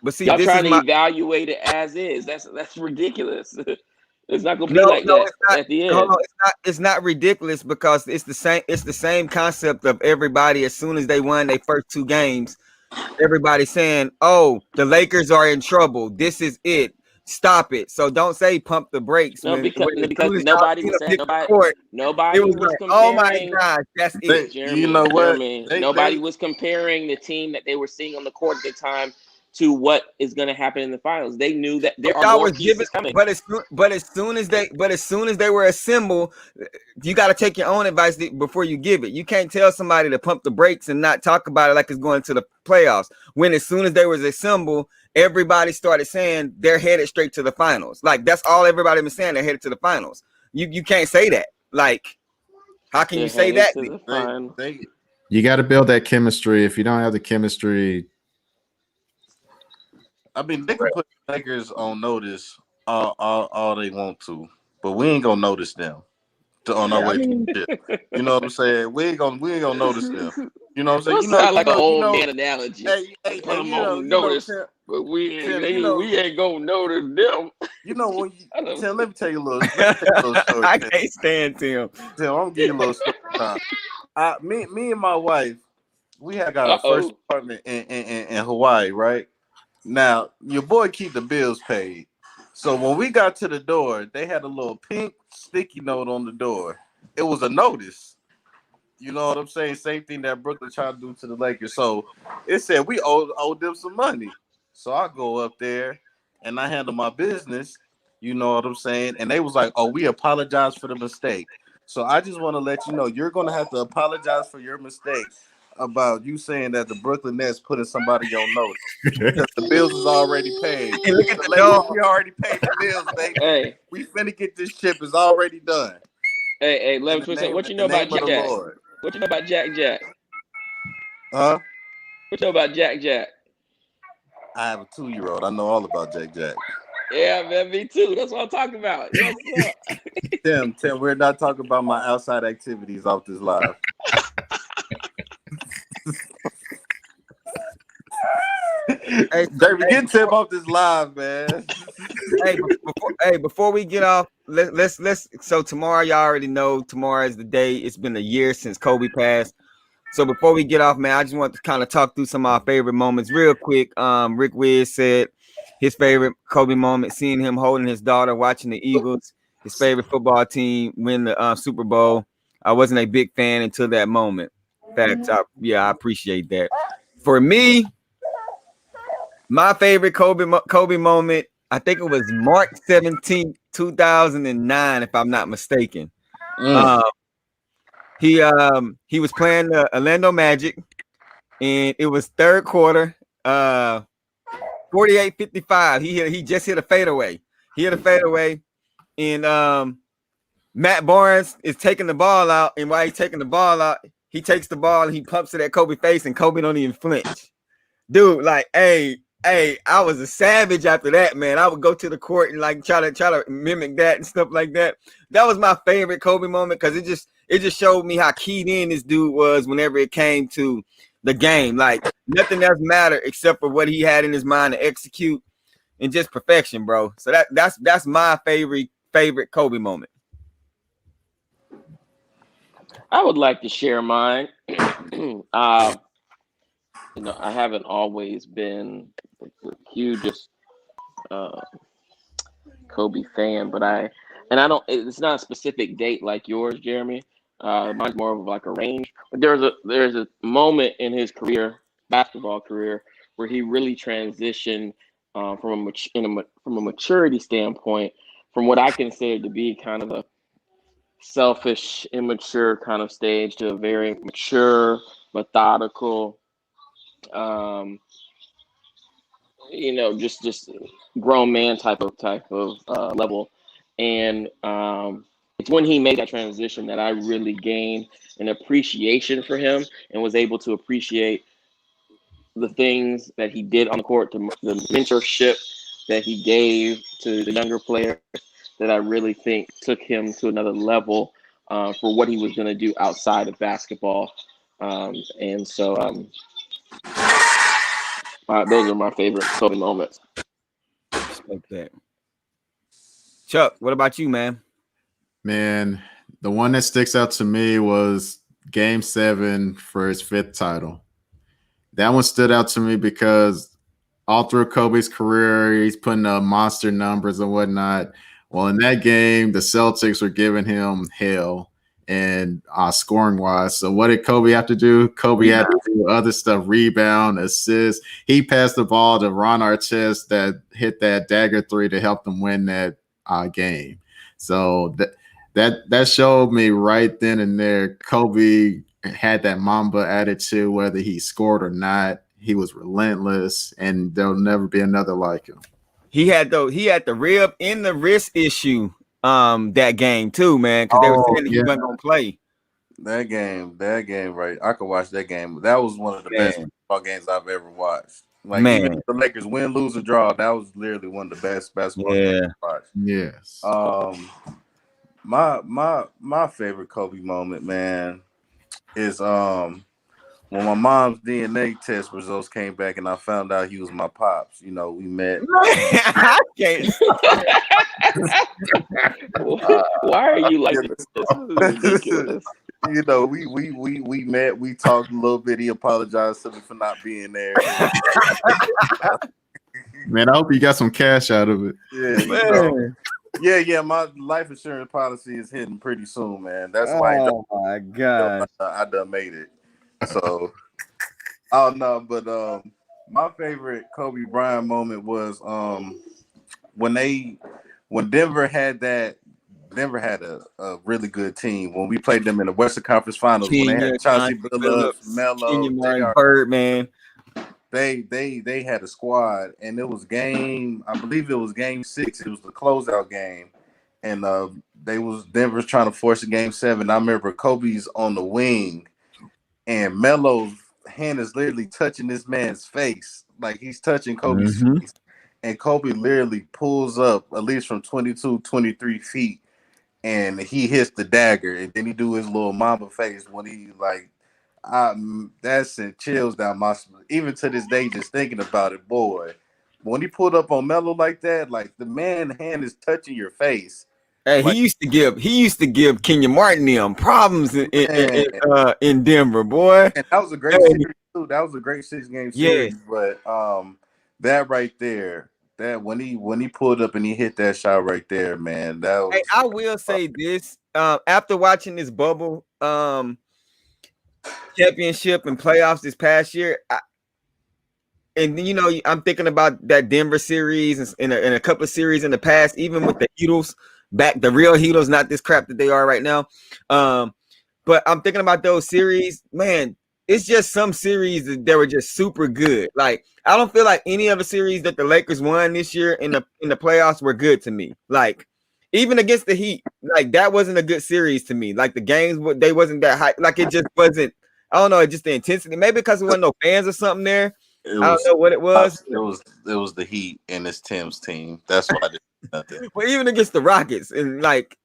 But see, y'all trying to evaluate it as is. That's ridiculous. It's not gonna be that at the end. It's not ridiculous because it's the same. It's the same concept of everybody. As soon as they won their first 2 games, everybody saying, "Oh, the Lakers are in trouble. This is it. Stop it." So don't say pump the brakes. No, because nobody was saying nobody was like, comparing. Oh my gosh, that's it. Jeremy, you know what? Nobody was comparing the team that they were seeing on the court at the time to what is going to happen in the finals. They knew that there are y'all more was giving, pieces coming. but as soon as they were assembled, you got to take your own advice before you give it. You can't tell somebody to pump the brakes and not talk about it like it's going to the playoffs. When as soon as they was assembled, everybody started saying they're headed straight to the finals. Like that's all everybody was saying. They're headed to the finals. You can't say that. Like, how can you say that? You got to build that chemistry. If you don't have the chemistry, I mean, they can put Lakers on notice all they want to, but we ain't gonna notice them on our way to the ship. You know what I'm saying? We ain't gonna notice them. You know what I'm saying? That sound like an old man analogy. Hey, put them on notice, but we ain't gonna notice them. You know when Tim, let me tell you a little story. I can't stand Tim. Tim, I'm gonna give you a little story time. Me and my wife, we had got our first apartment in Hawaii, right? Now your boy keep the bills paid. So when we got to the door, they had a little pink sticky note on the door. It was a notice. You know what I'm saying? Same thing that Brooklyn tried to do to the Lakers. So it said we owed them some money. So I go up there and I handle my business. You know what I'm saying? And they was like, "Oh, we apologize for the mistake." So I just want to let you know you're going to have to apologize for your mistake about you saying that the Brooklyn Nets putting somebody on notice because the bills is already paid. Hey, look at the Lakers, dog. we already paid the bills, baby. Hey, we finna get this ship. It's already done. Hey, let me twist up. What you know about Jack Jack? What you know about Jack Jack? Huh? What you know about Jack Jack? I have a 2-year-old. I know all about Jack Jack. Yeah, man, me too. That's what I'm talking about. Yes, Tim, we're not talking about my outside activities off this live. Hey, Derby, get Tim off this live, man. Before we get off, let's. So tomorrow, y'all already know. Tomorrow is the day. It's been a year since Kobe passed. So before we get off, man, I just want to kind of talk through some of our favorite moments real quick. Rick Wiz said his favorite Kobe moment, seeing him holding his daughter, watching the Eagles, his favorite football team win the Super Bowl. I wasn't a big fan until that moment. Facts. I appreciate that. For me, my favorite Kobe moment, I think it was March 17th, 2009, if I'm not mistaken. He was playing the Orlando Magic, and it was third quarter, 48-55. He just hit a fadeaway. He hit a fadeaway, and Matt Barnes is taking the ball out, and while he's taking the ball out, he takes the ball and he pumps it at Kobe's face, and Kobe don't even flinch. Dude, like, hey, I was a savage after that, man. I would go to the court and like try to mimic that and stuff like that. That was my favorite Kobe moment because it just showed me how keyed in this dude was whenever it came to the game. Like nothing else mattered except for what he had in his mind to execute and just perfection, bro. So that's my favorite Kobe moment. I would like to share mine. I haven't always been the hugest Kobe fan, but I don't. It's not a specific date like yours, Jeremy. Mine's more of like a range. But there's a moment in his basketball career, where he really transitioned from a maturity standpoint, from what I consider to be kind of a selfish, immature kind of stage to a very mature, methodical, just grown man type of level. And it's when he made that transition that I really gained an appreciation for him and was able to appreciate the things that he did on the court, the mentorship that he gave to the younger players, that I really think took him to another level for what he was going to do outside of basketball. And so those are my favorite Kobe moments. Like that. Chuck, what about you, man? Man, the one that sticks out to me was Game 7 for his 5th title. That one stood out to me because all through Kobe's career, he's putting up monster numbers and whatnot. Well, in that game, the Celtics were giving him hell. and scoring wise. So what did Kobe have to do? Kobe had to do other stuff, rebound, assist. He passed the ball to Ron Artest that hit that dagger three to help them win that game. So that showed me right then and there, Kobe had that Mamba attitude, whether he scored or not. He was relentless, and there'll never be another like him. He had the rib in the wrist issue that game too, man, because they were saying that he wasn't gonna play. That game, right? I could watch that game. That was one of the best basketball games I've ever watched. Like, even if the Lakers win, lose, or draw, that was literally one of the best basketball games I've watched. Yes. My favorite Kobe moment, man, is when my mom's DNA test results came back and I found out he was my pops. You know, we met. I can't. Why are you like this? This is ridiculous. You know, we met, we talked a little bit. He apologized to me for not being there. Man, I hope you got some cash out of it. Yeah, you know, yeah. My life insurance policy is hitting pretty soon, man. That's why. Oh my god, I done made it. So, oh no, but my favorite Kobe Bryant moment was when Denver had a really good team when we played them in the Western Conference Finals. When they had Chauncey Billups, Melo, Birdman. They had a squad, and it was I believe it was game 6. It was the closeout game, and Denver's trying to force a game 7. I remember Kobe's on the wing, and Melo's hand is literally touching this man's face, like he's touching Kobe's face, and Kobe literally pulls up at least from 22, 23 feet, and he hits the dagger, and then he do his little mamba face when he like. That sent chills down my spine. Even to this day, just thinking about it, boy. When he pulled up on Melo like that, like the man hand is touching your face. Hey, like, he used to give Kenya Martin them problems in Denver, boy. And that was a great series too. That was a great 6-game series. But that right there, that when he pulled up and he hit that shot right there, man. That was. Hey, I will say this. After watching this bubble championship and playoffs this past year, and you know, I'm thinking about that Denver series and a couple of series in the past, even with the Heatles, the real Heatles, not this crap that they are right now. But I'm thinking about those series, man. It's just some series that were just super good. Like, I don't feel like any of the series that the Lakers won this year in the playoffs were good to me. Like, even against the Heat, like that wasn't a good series to me. Like the games, they wasn't that high. Like it just wasn't. I don't know. It just the intensity. Maybe because there wasn't no fans or something there. I don't know what it was. It was the Heat and it's Tim's team. That's why I did nothing. Well, even against the Rockets and like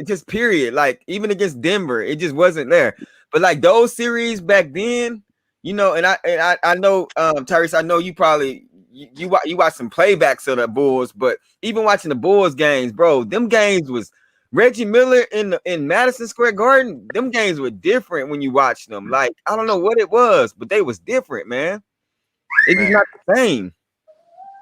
just period. Like even against Denver, it just wasn't there. But like those series back then, you know, and I know Tyrese, I know you probably you watch some playbacks of the Bulls, but even watching the Bulls games, bro, them games was Reggie Miller in Madison Square Garden. Them games were different when you watch them. Like I don't know what it was, but they was different, man. It's just not the same.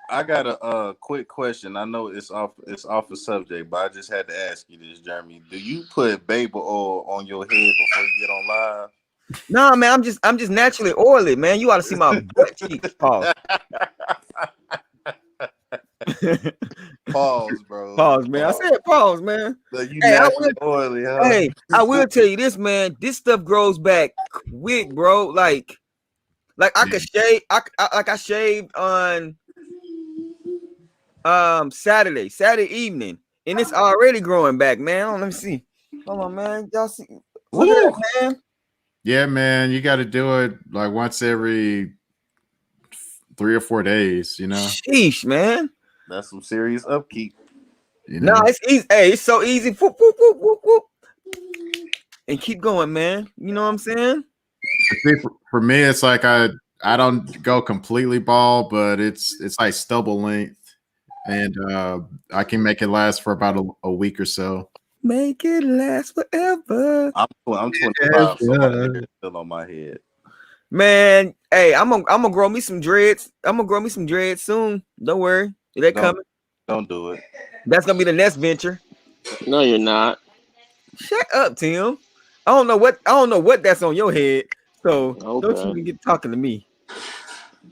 I got a quick question. I know it's off the subject, but I just had to ask you this, Jeremy. Do you put baby oil on your head before you get on live? No, man, I'm just naturally oily, man. You ought to see my butt cheeks. Pause. Pause, bro. Pause, man. I said pause, man. So you naturally oily, huh? Hey, I will tell you this, man. This stuff grows back quick, bro. Like I could shave. I shaved on Saturday evening, and it's already growing back, man. Let me see. Hold on, man. Y'all see? Look at that, man. Yeah, man. You got to do it like once every 3 or 4 days. You know. Sheesh, man. That's some serious upkeep. You know? No, it's easy. Hey, it's so easy. Whoop, whoop, whoop, whoop, whoop. And keep going, man. You know what I'm saying? For me, it's like I don't go completely bald, but it's like stubble length, and I can make it last for about a week or so. Make it last forever. I'm 25, so my hair is still on my head. Man, hey, I'm gonna grow me some dreads. I'm gonna grow me some dreads soon. Don't worry, they're coming. Don't do it. That's gonna be the next venture. No, you're not. Shut up, Tim. I don't know what that's on your head. So don't you Okay. even get talking to me.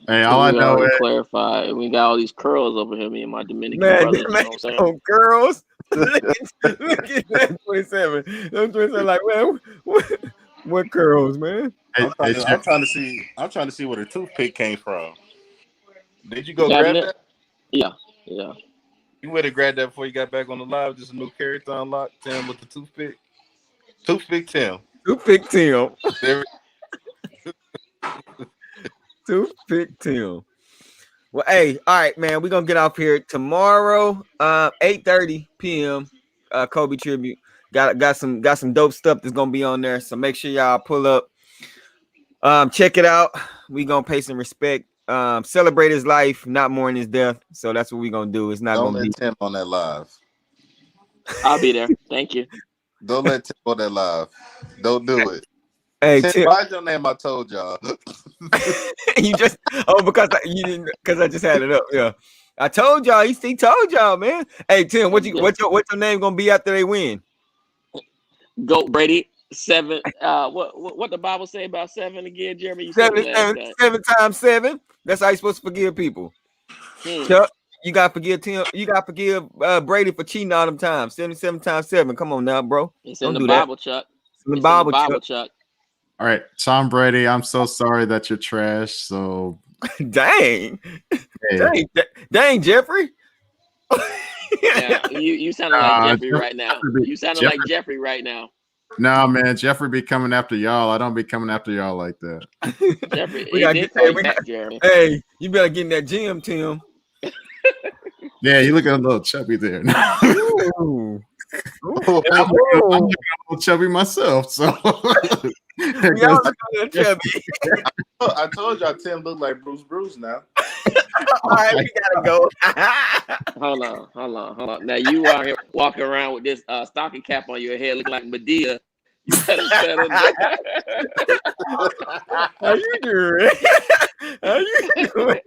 Hey, So all I we know already is clarified. We got all these curls over here, me and my Dominican Man, brothers. that You man know what I'm saying? on girls. Look at that 27. Them 27 like, man, what girls, man? hey, hey, I'm trying to see. I'm trying to see where the toothpick came from. Did you go grab Cabinet? that? Yeah, yeah. You went and grabbed that before you got back on the live. Just a new character unlocked. Tim with the toothpick. Toothpick Tim. Toothpick Tim. There. Toothpick Tim. Well, hey, all right, man. We're gonna get off here tomorrow, 8:30 p.m. Kobe tribute. Got some dope stuff that's gonna be on there. So make sure y'all pull up. Check it out. We gonna pay some respect. Celebrate his life, not mourn his death. So that's what we gonna do. It's not Don't gonna let be. Tim on that live. I'll be there. Thank you. Don't let Tim on that live. Don't do it. Hey, Tim, Tim, why's your name? I told y'all. you just you didn't because I just had it up. Yeah, I told y'all. He told y'all, man. Hey, Tim, what's your name gonna be after they win? Go Brady. 7. What the Bible say about 7 again, Jeremy? You said it last time. 7 times 7. That's how you're supposed to forgive people. Chuck, you gotta forgive Tim. You gotta forgive Brady for cheating all them times. 77 times 7. Come on now, bro. It's in Don't the do that. Bible, Chuck. It's in the It's in the Bible, Bible, Chuck. Chuck. all right, Tom Brady. I'm so sorry that you're trash. So Dang, hey, dang, Jeffrey. Yeah, you sounded like Jeffrey right now. Jeffrey be- You sounded Jeffrey- like Jeffrey right now. nah, man, Jeffrey be coming after y'all. I don't be coming after y'all like that. Jeffrey, We he gotta did get call there. you back, Jeremy. Hey, you better get in that gym, Tim. Yeah, you looking a little chubby there. Ooh. I'm looking a little chubby myself. So We all look a little chubby. I told y'all Tim looked like Bruce now. All right, we gotta go. Hold on. Now you are here walking around with this stocking cap on your head, looking like Medea. You better settle down. How you doing? How you doing?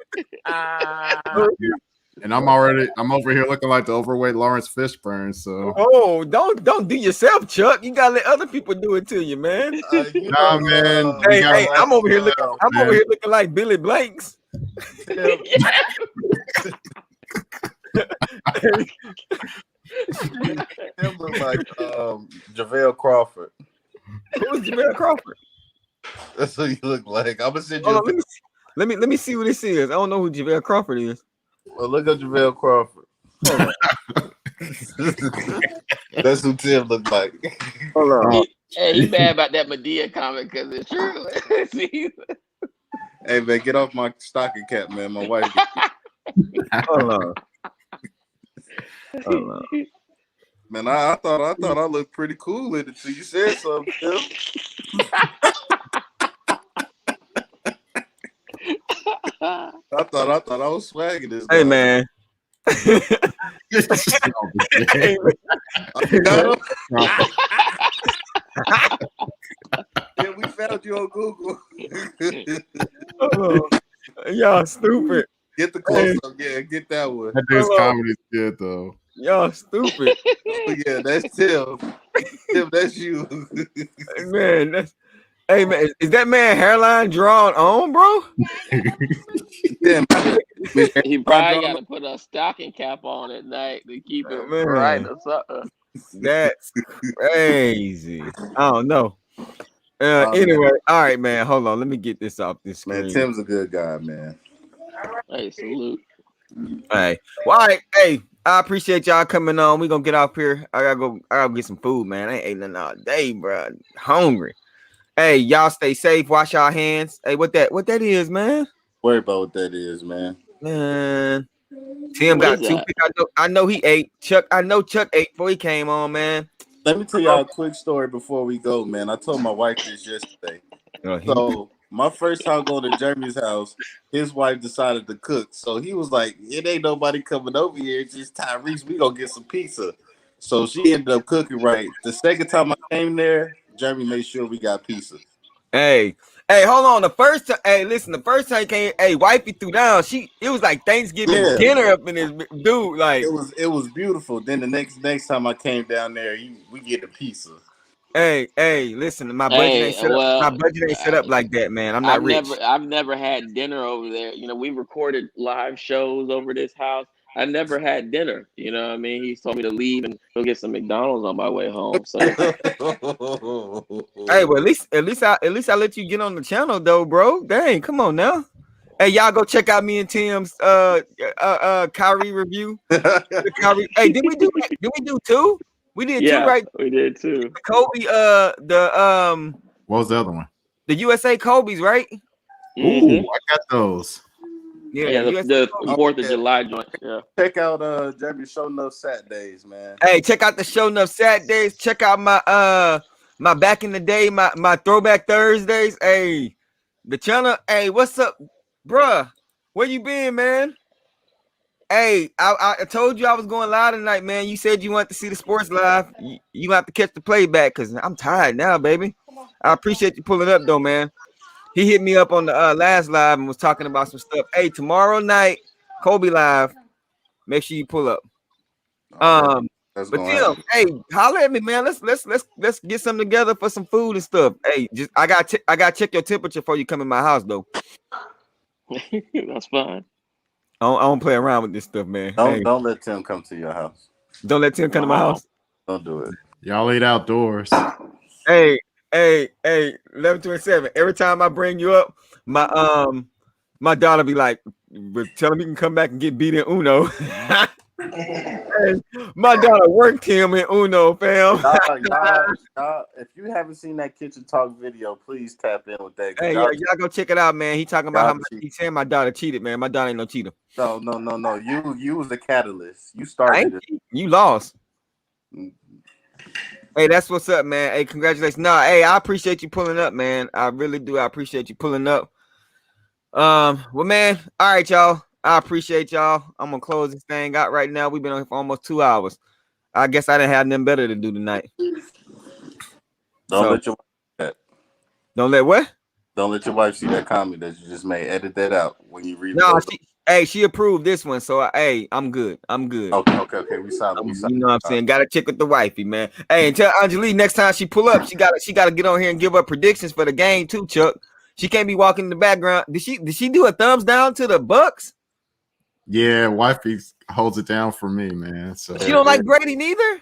and I'm over here looking like the overweight Lawrence Fishburne. So Oh, don't do yourself, Chuck. You gotta let other people do it to you, man. nah, man. Hey, I'm over here looking like Billy Blanks. Tim look like JaVale Crawford. Who's Jamel Crawford? That's what you look like. I'm gonna send you. Hold on, let me see who this is. I don't know who JaVale Crawford is. Well, look at JaVale Crawford. Hold on. That's who Tim looked like. Hold on. He mad about that Medea comment because it's true. See? Hey man, get off my stocking cap, man. My wife. Hold on. Hold on. Man, I thought I looked pretty cool in it till you said something, Tim. I thought I was swagging this. Hey guy. man. Hey, Yeah, we found you on Google. hold on. Y'all stupid. Get the close up, yeah, get that one. that dude's comedy's good though. Y'all stupid. Oh, yeah, that's Tim. Tim, that's you. Man, hey man, is that man hairline drawn on, bro? Tim, He probably got to put a stocking cap on at night to keep it Man. right or something. That's crazy. I don't know. Oh, Anyway, all right, man. Hold on. Let me get this off this screen. man, Tim's a good guy, man. Hey, salute. All right. Well, all right. Hey, I appreciate y'all coming on. We gonna get off here. I gotta get some food, man. I ain't ate nothing all day, bro. Hungry. Hey, y'all stay safe. Wash y'all hands. Hey, what that is, man? Worry about what that is, man. Man, Tim What got is two. that? I know he ate. I know Chuck ate before he came on, man. Let me tell y'all a quick story before we go, man. I told my wife this yesterday. So my first time going to Jeremy's house, his wife decided to cook. So he was like, "It ain't nobody coming over here. It's just Tyrese. We gonna get some pizza." So she ended up cooking right. The second time I came there, Jeremy made sure we got pizza. Hey, hold on. The first time, listen. The first time he came, wifey threw down. It was like Thanksgiving dinner up in this dude. Like it was beautiful. Then the next time I came down there, we get a pizza. Hey, listen, my budget ain't Hey, set up. My well, budget ain't set up like that, man. I'm not rich. I've never had dinner over there. You know, we recorded live shows over this house. I never had dinner. You know what I mean? He told me to leave and go get some McDonald's on my way home. So Hey, well, at least I let you get on the channel though, bro. Dang, come on now. Hey, y'all go check out me and Tim's Kyrie review. The Kyrie. Hey, did we do two? We did two, yeah, right? we did too. Kobe, What was the other one? the USA Kobe's, right? Ooh, Hmm. I got those. Yeah, Yeah, USA the Kobe. 4th of yeah. July joint. Yeah. Check out Jeremy Show No Saturdays, man. Hey, check out the show enough Saturdays. Check out my back in the day, my throwback Thursdays. Hey, the channel. Hey, what's up, bruh? Where you been, man? Hey, I told you I was going live tonight, man. You said you want to see the sports live. You have to catch the playback because I'm tired now, baby. I appreciate you pulling up though, man. He hit me up on the last live and was talking about some stuff. Hey, tomorrow night, Kobe live. Make sure you pull up. That's But gonna Tim, happen. hey, holler at me, man. Let's get something together for some food and stuff. Hey, just I got to check your temperature before you come in my house though. That's fine. I don't play around with this stuff, man. Hey, Don't let Tim come to your house. don't let Tim come to my Wow. house. Don't do it. Y'all eat outdoors. Hey, 11:27. Every time I bring you up, my daughter be like, tell him he can come back and get beat in Uno. Hey, my daughter worked him in Uno, fam. Y'all, if you haven't seen that kitchen talk video, please tap in with that. Hey, y'all go check it out, man. He talking about how much he's saying my daughter cheated, man. My daughter ain't no cheater. No. You was the catalyst. You I started ain't it. cheat. You lost. Hey, that's what's up, man. Hey, congratulations. No, hey, I appreciate you pulling up, man. I really do. I appreciate you pulling up. Well, man. All right, y'all. I appreciate y'all. I'm gonna close this thing out right now. We've been on for almost 2 hours. I guess I didn't have nothing better to do tonight. Don't let your wife see that. Don't let what? Don't let your wife see that comment that you just made. Edit that out when you read. No, she approved this one, so hey, I'm good. Okay. We saw. You know what I'm saying? Got to check with the wifey, man. Hey, and tell Angelique next time she pull up, she got to get on here and give her predictions for the game too, Chuck. She can't be walking in the background. Did she do a thumbs down to the Bucks? Yeah, wifey holds it down for me, man. So She don't like Brady neither.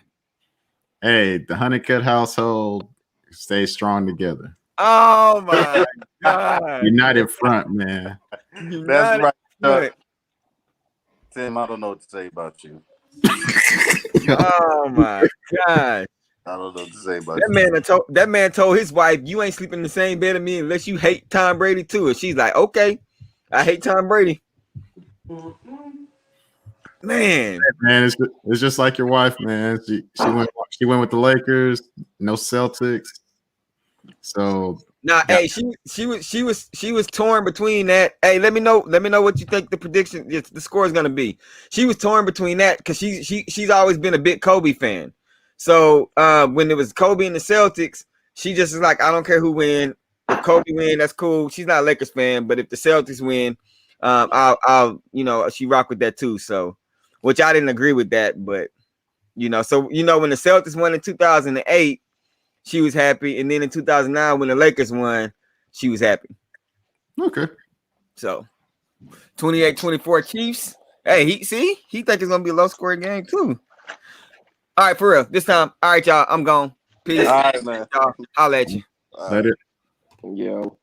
hey, the Honeycutt household stays strong together. Oh my god! United front, man. That's right. But, Tim, I don't know what to say about you. oh my god! I don't know what to say about That man told his wife, "You ain't sleeping in the same bed as me unless you hate Tom Brady too." And she's like, "Okay, I hate Tom Brady." Man, it's just like your wife, man. She went with the Lakers, no Celtics. So nah, hey, she was torn between that. Hey, let me know what you think the score is gonna be. She was torn between that because she's always been a big Kobe fan. So when it was Kobe and the Celtics, she just is like, I don't care who win. If Kobe win, that's cool. She's not a Lakers fan, but if the Celtics win, I'll she rock with that too. So, which I didn't agree with that, but so when the Celtics won in 2008. She was happy, and then in 2009 when the Lakers won, she was happy. okay. So 28-24 Chiefs. Hey, he think it's gonna be a low scoring game too. All right, for real. This time, all right, y'all. I'm gone. Peace. All right, man. Y'all, I'll let you. All Let right. it. Yo.